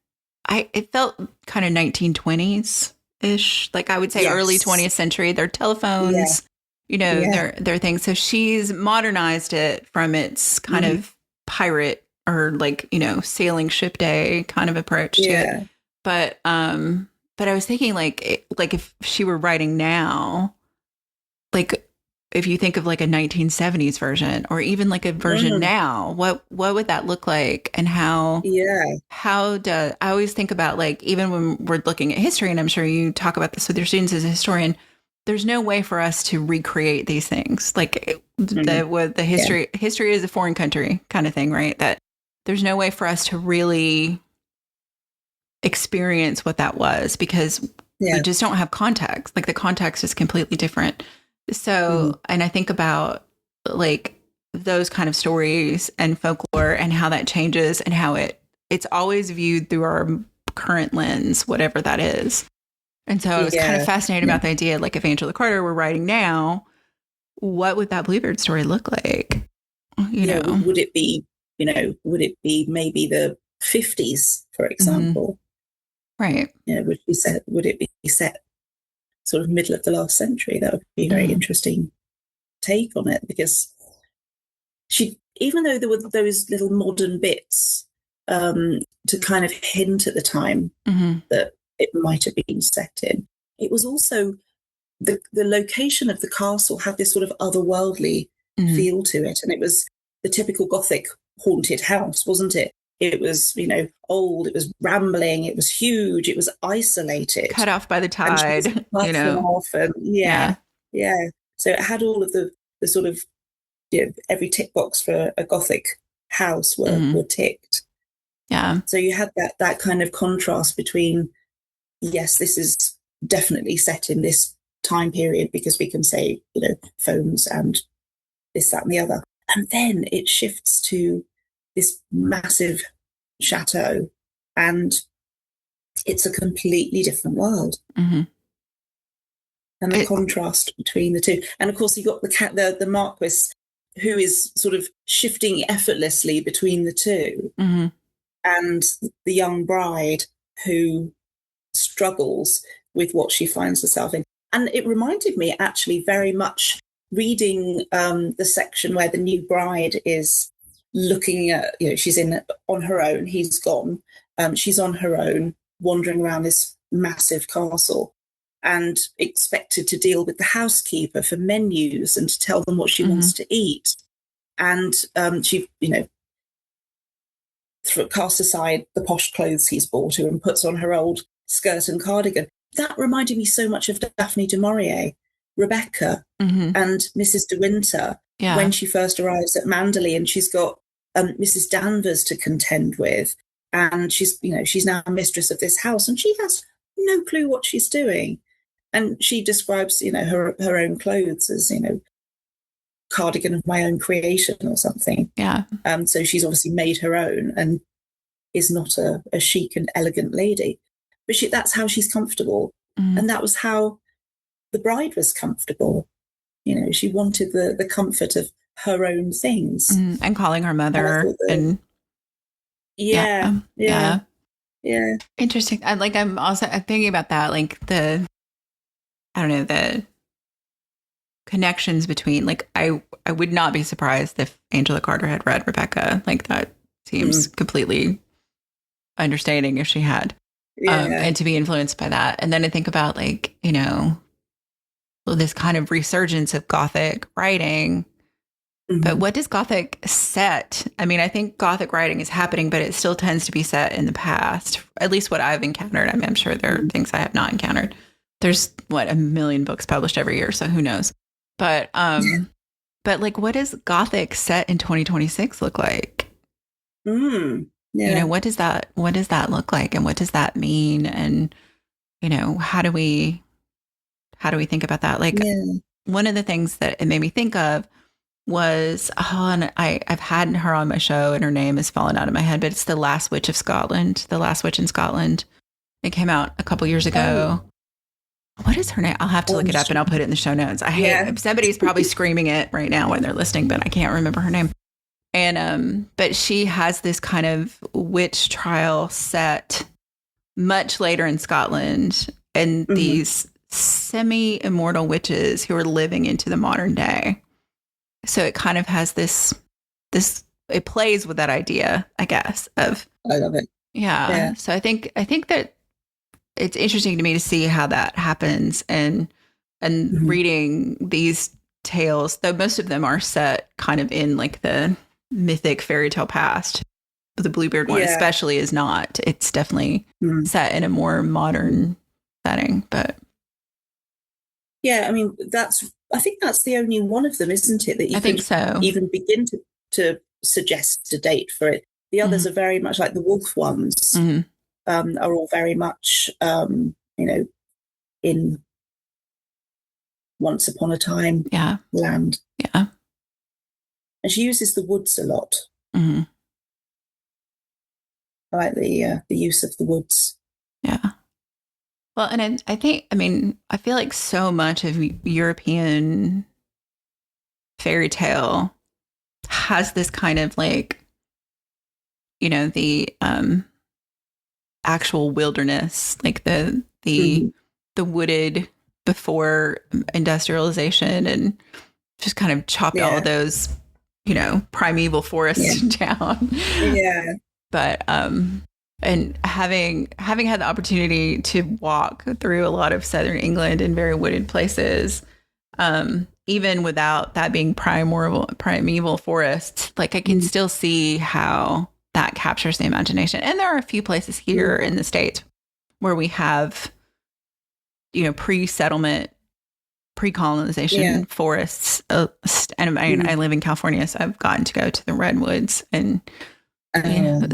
it felt kind of 1920s ish, like I would say early 20th century. Their telephones, you know, their things. So she's modernized it from its kind of pirate or like, you know, sailing ship day kind of approach to it. But I was thinking like if she were writing now, like if you think of like a 1970s version or even like a version now, what would that look like? And how I always think about like, even when we're looking at history, and I'm sure you talk about this with your students as a historian, there's no way for us to recreate these things. Like the history is a foreign country kind of thing, right? That there's no way for us to really experience what that was because we just don't have context. Like the context is completely different. So, and I think about like those kind of stories and folklore and how that changes and how it's always viewed through our current lens, whatever that is. And so I was kind of fascinated about the idea, like if Angela Carter were writing now, what would that Bluebeard story look like? You know, would it be maybe the 50s, for example? Right. You know, would it be set sort of middle of the last century? That would be a very interesting take on it, because even though there were those little modern bits to kind of hint at the time that it might have been set in, it was also the location of the castle had this sort of otherworldly feel to it. And it was the typical Gothic haunted house, wasn't it? It was, old, it was rambling, it was huge, it was isolated. Cut off by the tide, Off and, yeah. So it had all of the sort of, every tick box for a Gothic house were ticked. Yeah. So you had that kind of contrast between, yes, this is definitely set in this time period because we can say, phones and this, that, and the other. And then it shifts to this massive chateau, and it's a completely different world. And the contrast between the two. And of course, you got the Marquis, who is sort of shifting effortlessly between the two, and the young bride who struggles with what she finds herself in. And it reminded me actually very much reading the section where the new bride is looking at, she's on her own, he's gone. She's on her own, wandering around this massive castle and expected to deal with the housekeeper for menus and to tell them what she wants to eat. And she, casts aside the posh clothes he's bought her and puts on her old skirt and cardigan. That reminded me so much of Daphne du Maurier, Rebecca, and Mrs. de Winter, when she first arrives at Manderley, and she's got Mrs. Danvers to contend with, and she's now mistress of this house, and she has no clue what she's doing. And she describes, her own clothes as, cardigan of my own creation or something. Yeah. So she's obviously made her own and is not a chic and elegant lady. But that's how she's comfortable. And that was how the bride was comfortable. She wanted the comfort of her own things. And calling her mother. Yeah. Interesting. I'm also thinking about that, the connections between, I would not be surprised if Angela Carter had read Rebecca. That seems completely understanding if she had. And to be influenced by that. And then I think about this kind of resurgence of Gothic writing. But what does Gothic set? I mean, I think Gothic writing is happening, but it still tends to be set in the past, at least what I've encountered. I mean, I'm sure there are things I have not encountered. There's 1 million books published every year, so who knows? But what does Gothic set in 2026 look like? What does that look like, and what does that mean? And how do we think about that? One of the things that it made me think of was, and I've had her on my show and her name has fallen out of my head, but it's The Last Witch of Scotland, The Last Witch in Scotland. It came out a couple years ago. What is her name? I'll have to look it up and I'll put it in the show notes. Somebody's probably screaming it right now when they're listening, but I can't remember her name. And, but she has this kind of witch trial set much later in Scotland, and these semi-immortal witches who are living into the modern day. So it kind of has this, it plays with that idea, I guess, of. I love it. Yeah. So I think that it's interesting to me to see how that happens, and reading these tales, though most of them are set kind of in the mythic fairy tale past. The Bluebeard one especially is not. It's definitely set in a more modern setting. But I mean, I think that's the only one of them, isn't it? That you think so. Even begin to suggest a date for it. The others are very much like the wolf ones. Are all very much, in once upon a time land. Yeah. And she uses the woods a lot. I like the use of the woods. Yeah. Well, and I feel like so much of European fairy tale has this kind of the actual wilderness, the wooded before industrialization, and just kind of chopped all of those primeval forest town. Yeah. But and having had the opportunity to walk through a lot of southern England in very wooded places, even without that being primeval forests, like I can still see how that captures the imagination. And there are a few places here in the States where we have, pre-settlement, pre-colonization forests. And I live in California, so I've gotten to go to the redwoods. And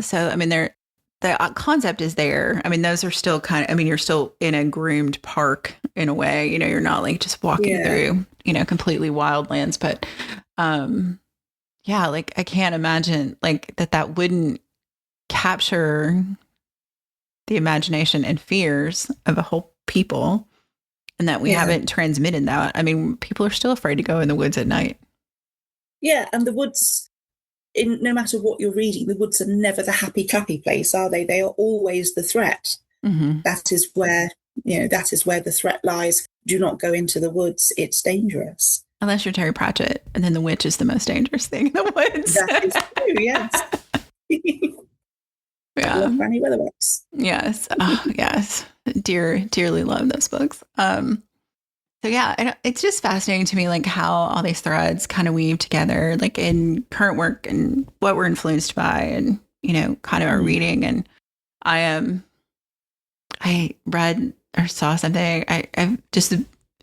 so, I mean, the concept is there. I mean, those are still you're still in a groomed park in a way, you're not like just walking through, completely wild lands. But like I can't imagine like that wouldn't capture the imagination and fears of a whole people, and that we haven't transmitted that. I mean, people are still afraid to go in the woods at night. Yeah. And the woods, no matter what you're reading, the woods are never the happy clappy place, are they? They are always the threat. Mm-hmm. That is where the threat lies. Do not go into the woods. It's dangerous. Unless you're Terry Pratchett, and then the witch is the most dangerous thing in the woods. That is true, yes. Yeah. Love Granny Weatherwax. Yes. Oh, yes. Dearly love those books. So yeah, it's just fascinating to me, like how all these threads kind of weave together, like in current work and what we're influenced by, and kind of our reading. And I read or saw something. I've just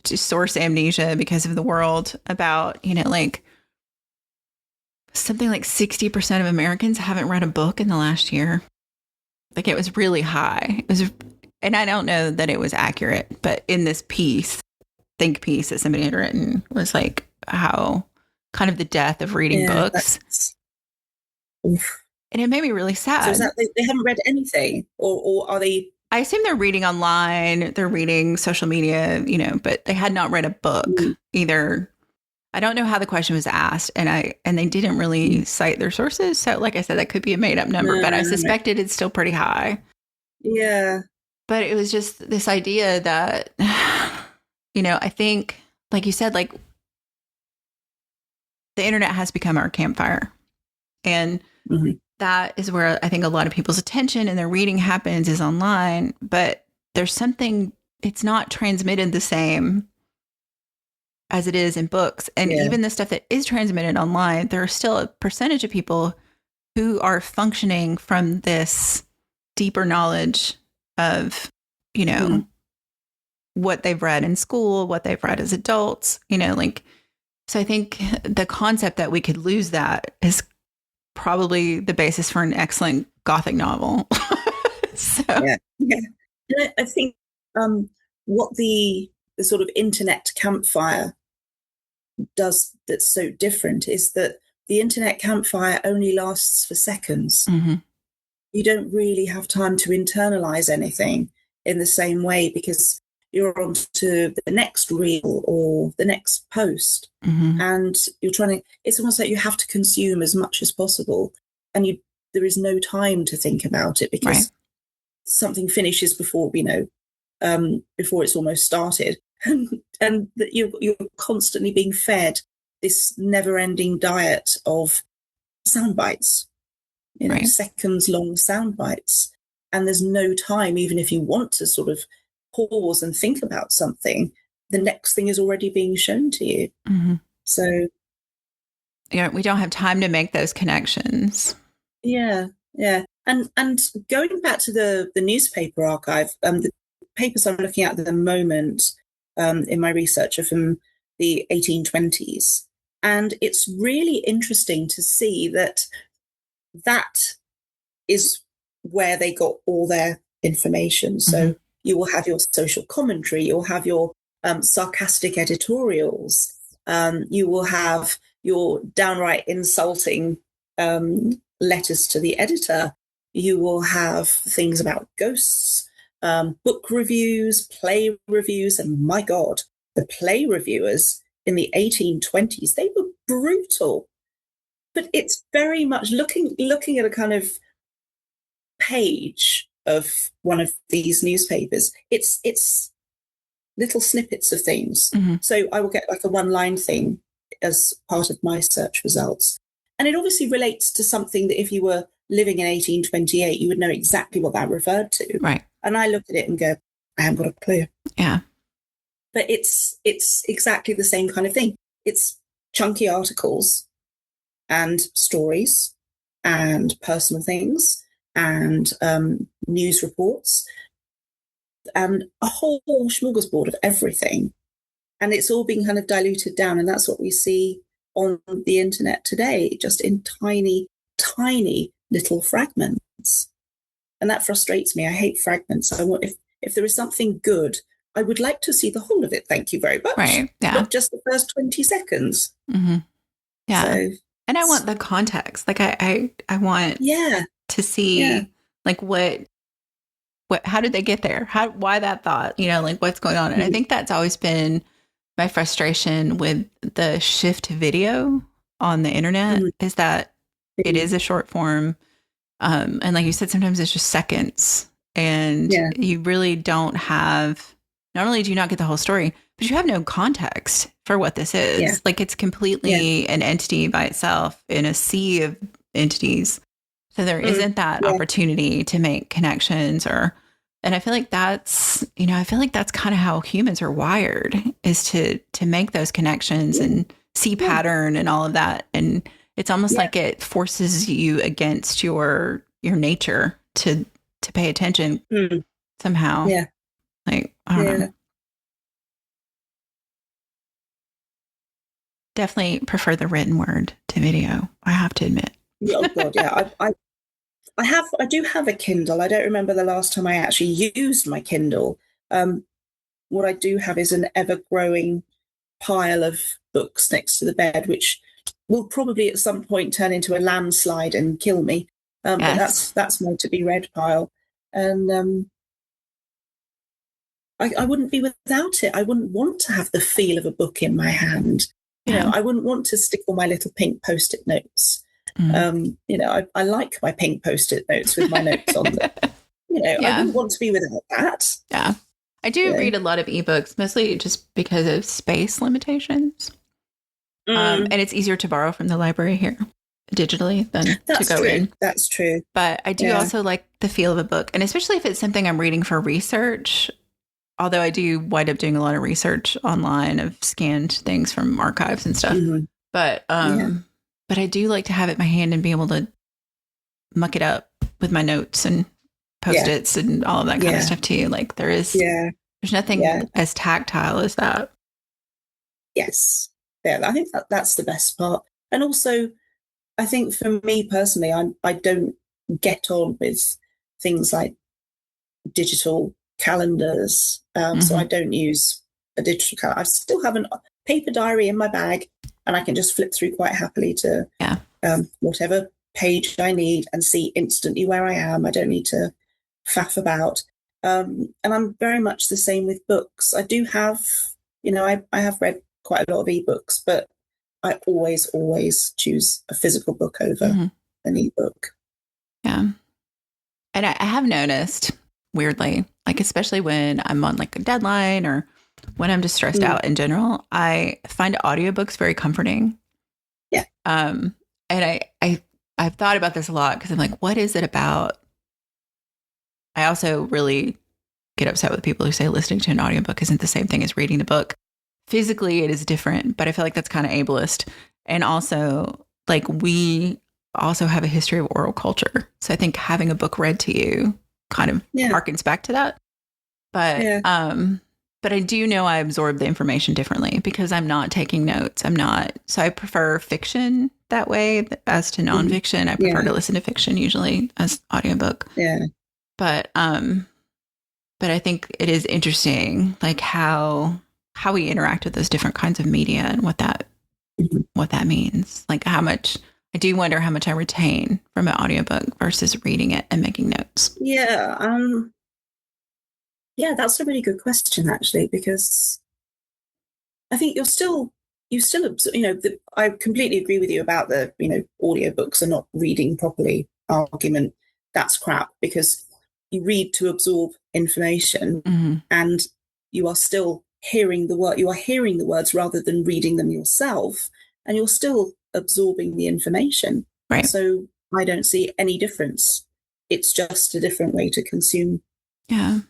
source amnesia because of the world about like something like 60% of Americans haven't read a book in the last year. Like it was really high. And I don't know that it was accurate, but in this think piece that somebody had written was like how kind of the death of reading books. And it made me really sad. So is that they haven't read anything, or are they? I assume they're reading online, they're reading social media, but they had not read a book either. I don't know how the question was asked, and they didn't really cite their sources. So like I said, that could be a made up number, but I suspected it's still pretty high. Yeah. But it was just this idea that, I think, like you said, like the internet has become our campfire. And that is where I think a lot of people's attention and their reading happens, is online. But there's something, it's not transmitted the same as it is in books. And even the stuff that is transmitted online, there are still a percentage of people who are functioning from this deeper knowledge of, what they've read in school, what they've read as adults, so I think the concept that we could lose that is probably the basis for an excellent Gothic novel. Yeah. And I think what the sort of internet campfire does that's so different is that the internet campfire only lasts for seconds. Mm-hmm. You don't really have time to internalize anything in the same way, because you're on to the next reel or the next post, and you're it's almost like you have to consume as much as possible, and there is no time to think about it, because something finishes before before it's almost started, and that you're constantly being fed this never-ending diet of sound bites, seconds long sound bites, and there's no time, even if you want to sort of pause and think about something, the next thing is already being shown to you. So we don't have time to make those connections. And going back to the newspaper archive, the papers I'm looking at the moment in my research are from the 1820s, and it's really interesting to see that is where they got all their information. So you will have your social commentary, you'll have your sarcastic editorials, you will have your downright insulting letters to the editor, you will have things about ghosts, book reviews, play reviews, and my God, the play reviewers in the 1820s, they were brutal. But it's very much looking at a kind of page of one of these newspapers, it's little snippets of things. So I will get like a one-line thing as part of my search results, And it obviously relates to something that if you were living in 1828, you would know exactly what that referred to. Right. And I look at it and go, I haven't got a clue. Yeah. But it's exactly the same kind of thing. It's chunky articles and stories and personal things and news reports and a whole smorgasbord of everything. And it's all being kind of diluted down. And that's what we see on the internet today, just in tiny, tiny little fragments. And that frustrates me. I hate fragments. I want, if there is something good, I would like to see the whole of it. Thank you very much. Right. Yeah. Not just the first 20 seconds. Mm-hmm. Yeah. So, and I want the context. Like I want to see like what, how did they get there? Why that thought, like what's going on? And I think that's always been my frustration with the shift to video on the internet is that it is a short form. And like you said, sometimes it's just seconds and you really don't have, not only do you not get the whole story, but you have no context for what this is. Yeah. Like it's completely an entity by itself in a sea of entities. So there isn't that opportunity to make connections and I feel like that's kind of how humans are wired, is to make those connections and see pattern and all of that. And it's almost like it forces you against your nature to pay attention somehow. Yeah. Like, I don't know. Definitely prefer the written word to video, I have to admit. Oh God, yeah. I do have a Kindle. I don't remember the last time I actually used my Kindle. What I do have is an ever-growing pile of books next to the bed, which will probably at some point turn into a landslide and kill me. But that's my to-be-read pile. And I wouldn't be without it. I wouldn't want to have the feel of a book in my hand. I wouldn't want to stick all my little pink Post-it notes. I like my pink Post-it notes with my notes on them. I wouldn't want to be without that. Yeah. I do read a lot of ebooks, mostly just because of space limitations. And it's easier to borrow from the library here digitally than to go in. That's true. But I do also like the feel of a book. And especially if it's something I'm reading for research, although I do wind up doing a lot of research online. I've scanned things from archives and stuff. But I do like to have it in my hand and be able to muck it up with my notes and Post-its and all of that kind of stuff too. Like there's nothing as tactile as that. Yes. Yeah, I think that's the best part. And also, I think for me personally, I don't get on with things like digital calendars. So I don't use a digital calendar. I still have a paper diary in my bag, and I can just flip through quite happily to whatever page I need and see instantly where I am. I don't need to faff about. And I'm very much the same with books. I do have, I have read quite a lot of ebooks, but I always choose a physical book over an ebook. Yeah. And I have noticed, weirdly, like especially when I'm on like a deadline or when I'm just stressed out in general, I find audiobooks very comforting. Yeah. And I've thought about this a lot because I'm like, what is it about? I also really get upset with people who say listening to an audiobook isn't the same thing as reading the book. Physically, it is different, but I feel like that's kind of ableist. And also, like, we also have a history of oral culture. So I think having a book read to you kind of harkens back to that. But but I do know I absorb the information differently because I'm not taking notes. So I prefer fiction that way as to nonfiction. I prefer to listen to fiction usually as audiobook. Yeah. But I think it is interesting, like how we interact with those different kinds of media and what that means. Like I do wonder how much I retain from an audiobook versus reading it and making notes. Yeah. That's a really good question, actually, because I think you still, I completely agree with you about the, audiobooks are not reading properly argument. That's crap, because you read to absorb information and you are still hearing the word. You are hearing the words rather than reading them yourself. And you're still absorbing the information. Right. So I don't see any difference. It's just a different way to consume a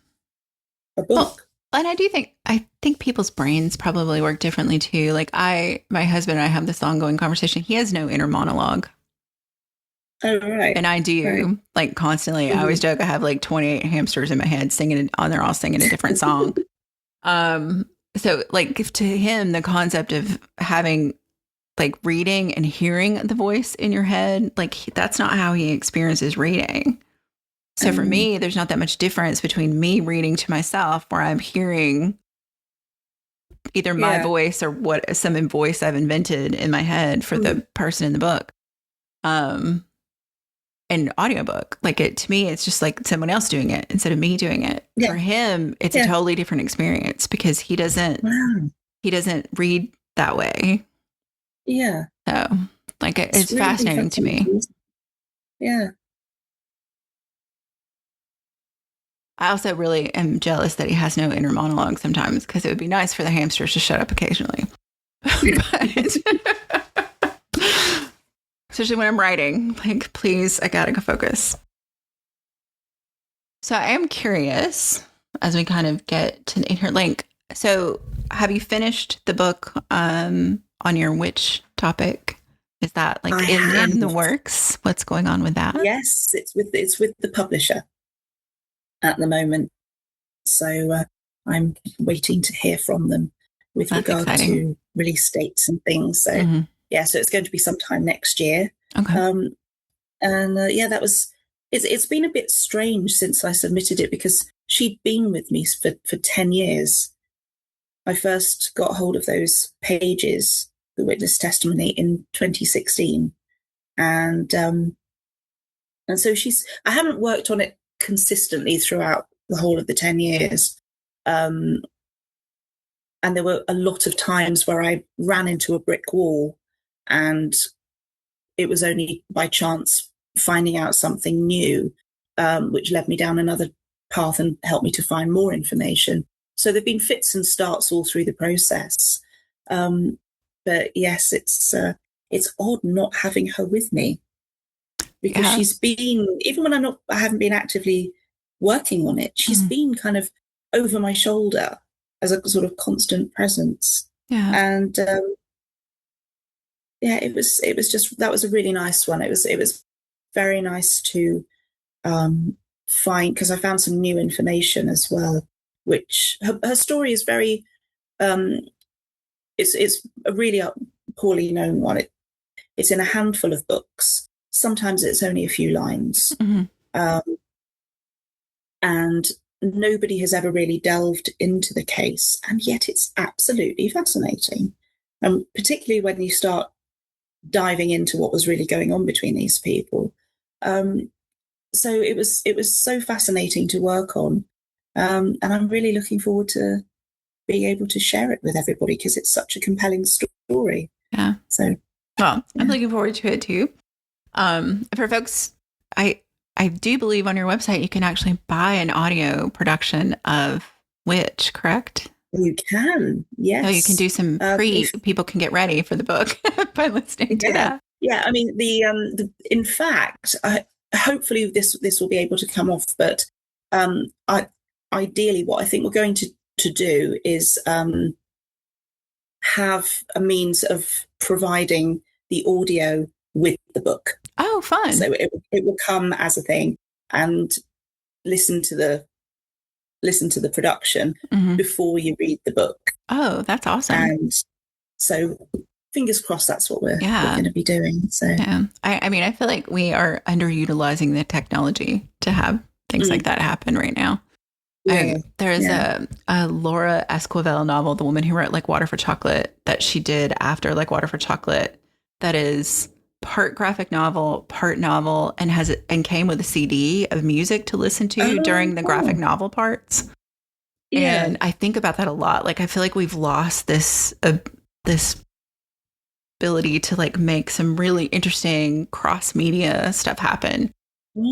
book. Well, and I think people's brains probably work differently too. Like my husband and I have this ongoing conversation. He has no inner monologue. Oh, right. And I do, right. like, constantly. I always joke I have like 28 hamsters in my head singing, and they're all singing a different song. So like to him, the concept of having like reading and hearing the voice in your head, like that's not how he experiences reading. So for me, there's not that much difference between me reading to myself where I'm hearing either my voice or what some voice I've invented in my head for the person in the book. An audiobook, like it to me, it's just like someone else doing it instead of me doing it. For him, it's a totally different experience because he doesn't read that way. Yeah. So like it's really fascinating to me. Yeah. I also really am jealous that he has no inner monologue sometimes because it would be nice for the hamsters to shut up occasionally. Especially when I'm writing, like, please, I gotta go focus. So I am curious as we kind of get to in here, like, so have you finished the book on your witch topic? Is that like in the works? What's going on with that? Yes, it's with the publisher at the moment. So I'm waiting to hear from them with regard to release dates and things. So yeah, so it's going to be sometime next year. Okay. That was. It's been a bit strange since I submitted it because she'd been with me for 10 years. I first got hold of those pages, the witness testimony, in 2016, and so I haven't worked on it consistently throughout the whole of the 10 years. And there were a lot of times where I ran into a brick wall, and it was only by chance finding out something new, which led me down another path and helped me to find more information. So there've been fits and starts all through the process. But yes, it's odd not having her with me because she's been, even when I haven't been actively working on it, she's been kind of over my shoulder as a sort of constant presence. Yeah. And it was just, that was a really nice one. It was very nice to find, because I found some new information as well, which her story is very, it's a really poorly known one. It's in a handful of books. Sometimes it's only a few lines. And nobody has ever really delved into the case. And yet it's absolutely fascinating. And particularly when you start diving into what was really going on between these people. So it was so fascinating to work on. And I'm really looking forward to being able to share it with everybody because it's such a compelling story. Yeah. So, well, I'm looking forward to it too. For folks, I do believe on your website you can actually buy an audio production of Witch, correct? You can, yes. So you can do some people can get ready for the book by listening to that. Yeah, I mean, in fact, hopefully this will be able to come off, but ideally what I think we're going to do is have a means of providing the audio with the book. Oh, fun. So it will come as a thing, and listen to the production before you read the book. Oh, that's awesome. And so fingers crossed that's what we're going to be doing. So yeah. I mean, I feel like we are underutilizing the technology to have things like that happen right now. There's a Laura Esquivel novel, the woman who wrote Like Water for Chocolate, that she did after Like Water for Chocolate, that is part graphic novel, part novel, and came with a CD of music to listen to during the graphic novel parts. Yeah. And I think about that a lot. Like, I feel like we've lost this ability to like make some really interesting cross media stuff happen.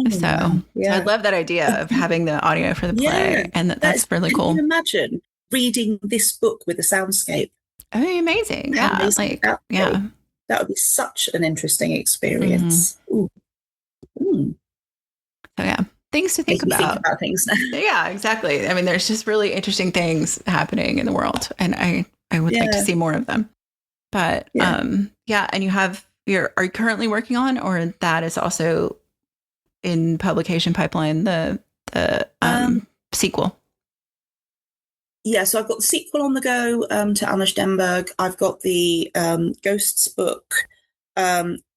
So I love that idea of having the audio for the play, and that's really cool. Can you imagine reading this book with a soundscape? I mean, amazing. Yeah, That would be such an interesting experience. Ooh. So yeah, things to think about. Think about things now. Yeah, exactly. I mean, there's just really interesting things happening in the world, and I would like to see more of them. But and you are you currently working on, or that is also in publication pipeline, the sequel? Yeah, so I've got the sequel on the go to Anna Stenberg. I've got the Ghosts book.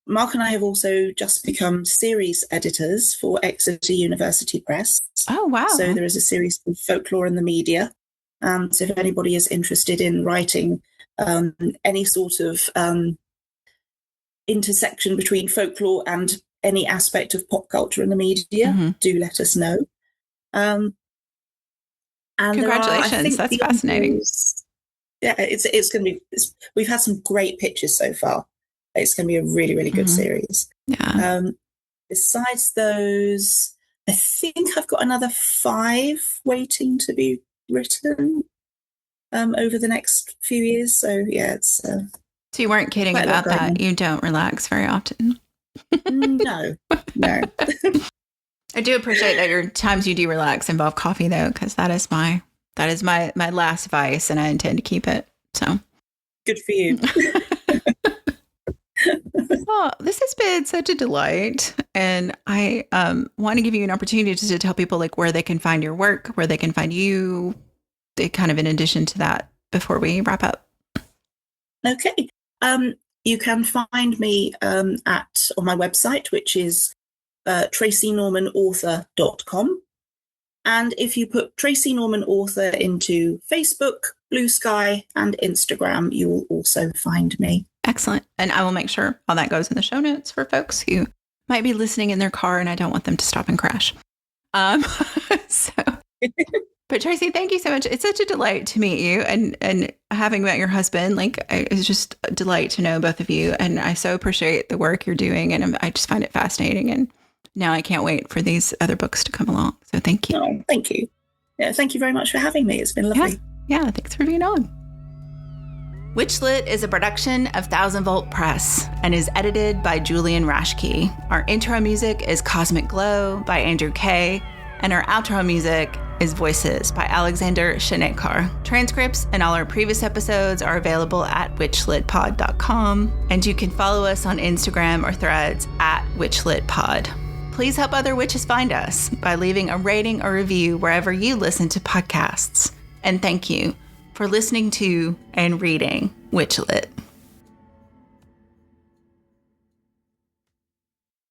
Mark and I have also just become series editors for Exeter University Press. Oh, wow. So there is a series called Folklore in the Media. So if anybody is interested in writing any sort of intersection between folklore and any aspect of pop culture in the media, do let us know. And congratulations, that's fascinating. Yeah, it's going to be. We've had some great pitches so far. It's going to be a really, really good series. Yeah. Besides those, I think I've got another 5 waiting to be written over the next few years. So yeah, it's. So you weren't kidding about that. You don't relax very often. No. I do appreciate that your times you do relax involve coffee, though, because that is my last vice, and I intend to keep it. So good for you. Well, this has been such a delight, and I want to give you an opportunity just to tell people like where they can find your work, where they can find you, kind of in addition to that, before we wrap up. Okay. You can find me on my website, which is traceynormanauthor.com. And if you put Tracey Norman Author into Facebook, Blue Sky, and Instagram, you will also find me. Excellent. And I will make sure all that goes in the show notes for folks who might be listening in their car, and I don't want them to stop and crash. But Tracey, thank you so much. It's such a delight to meet you, and having met your husband, it's just a delight to know both of you. And I so appreciate the work you're doing, and I just find it fascinating. And now I can't wait for these other books to come along. So thank you. Oh, thank you. Yeah, thank you very much for having me. It's been lovely. Yeah, thanks for being on. WitchLit is a production of 1000 Volt Press and is edited by Julian Rashke. Our intro music is Cosmic Glow by Andrew Kay, and our outro music is Voices by Alexander Shanekar. Transcripts and all our previous episodes are available at witchlitpod.com, and you can follow us on Instagram or Threads at witchlitpod. Please help other witches find us by leaving a rating or review wherever you listen to podcasts. And thank you for listening to and reading WitchLit.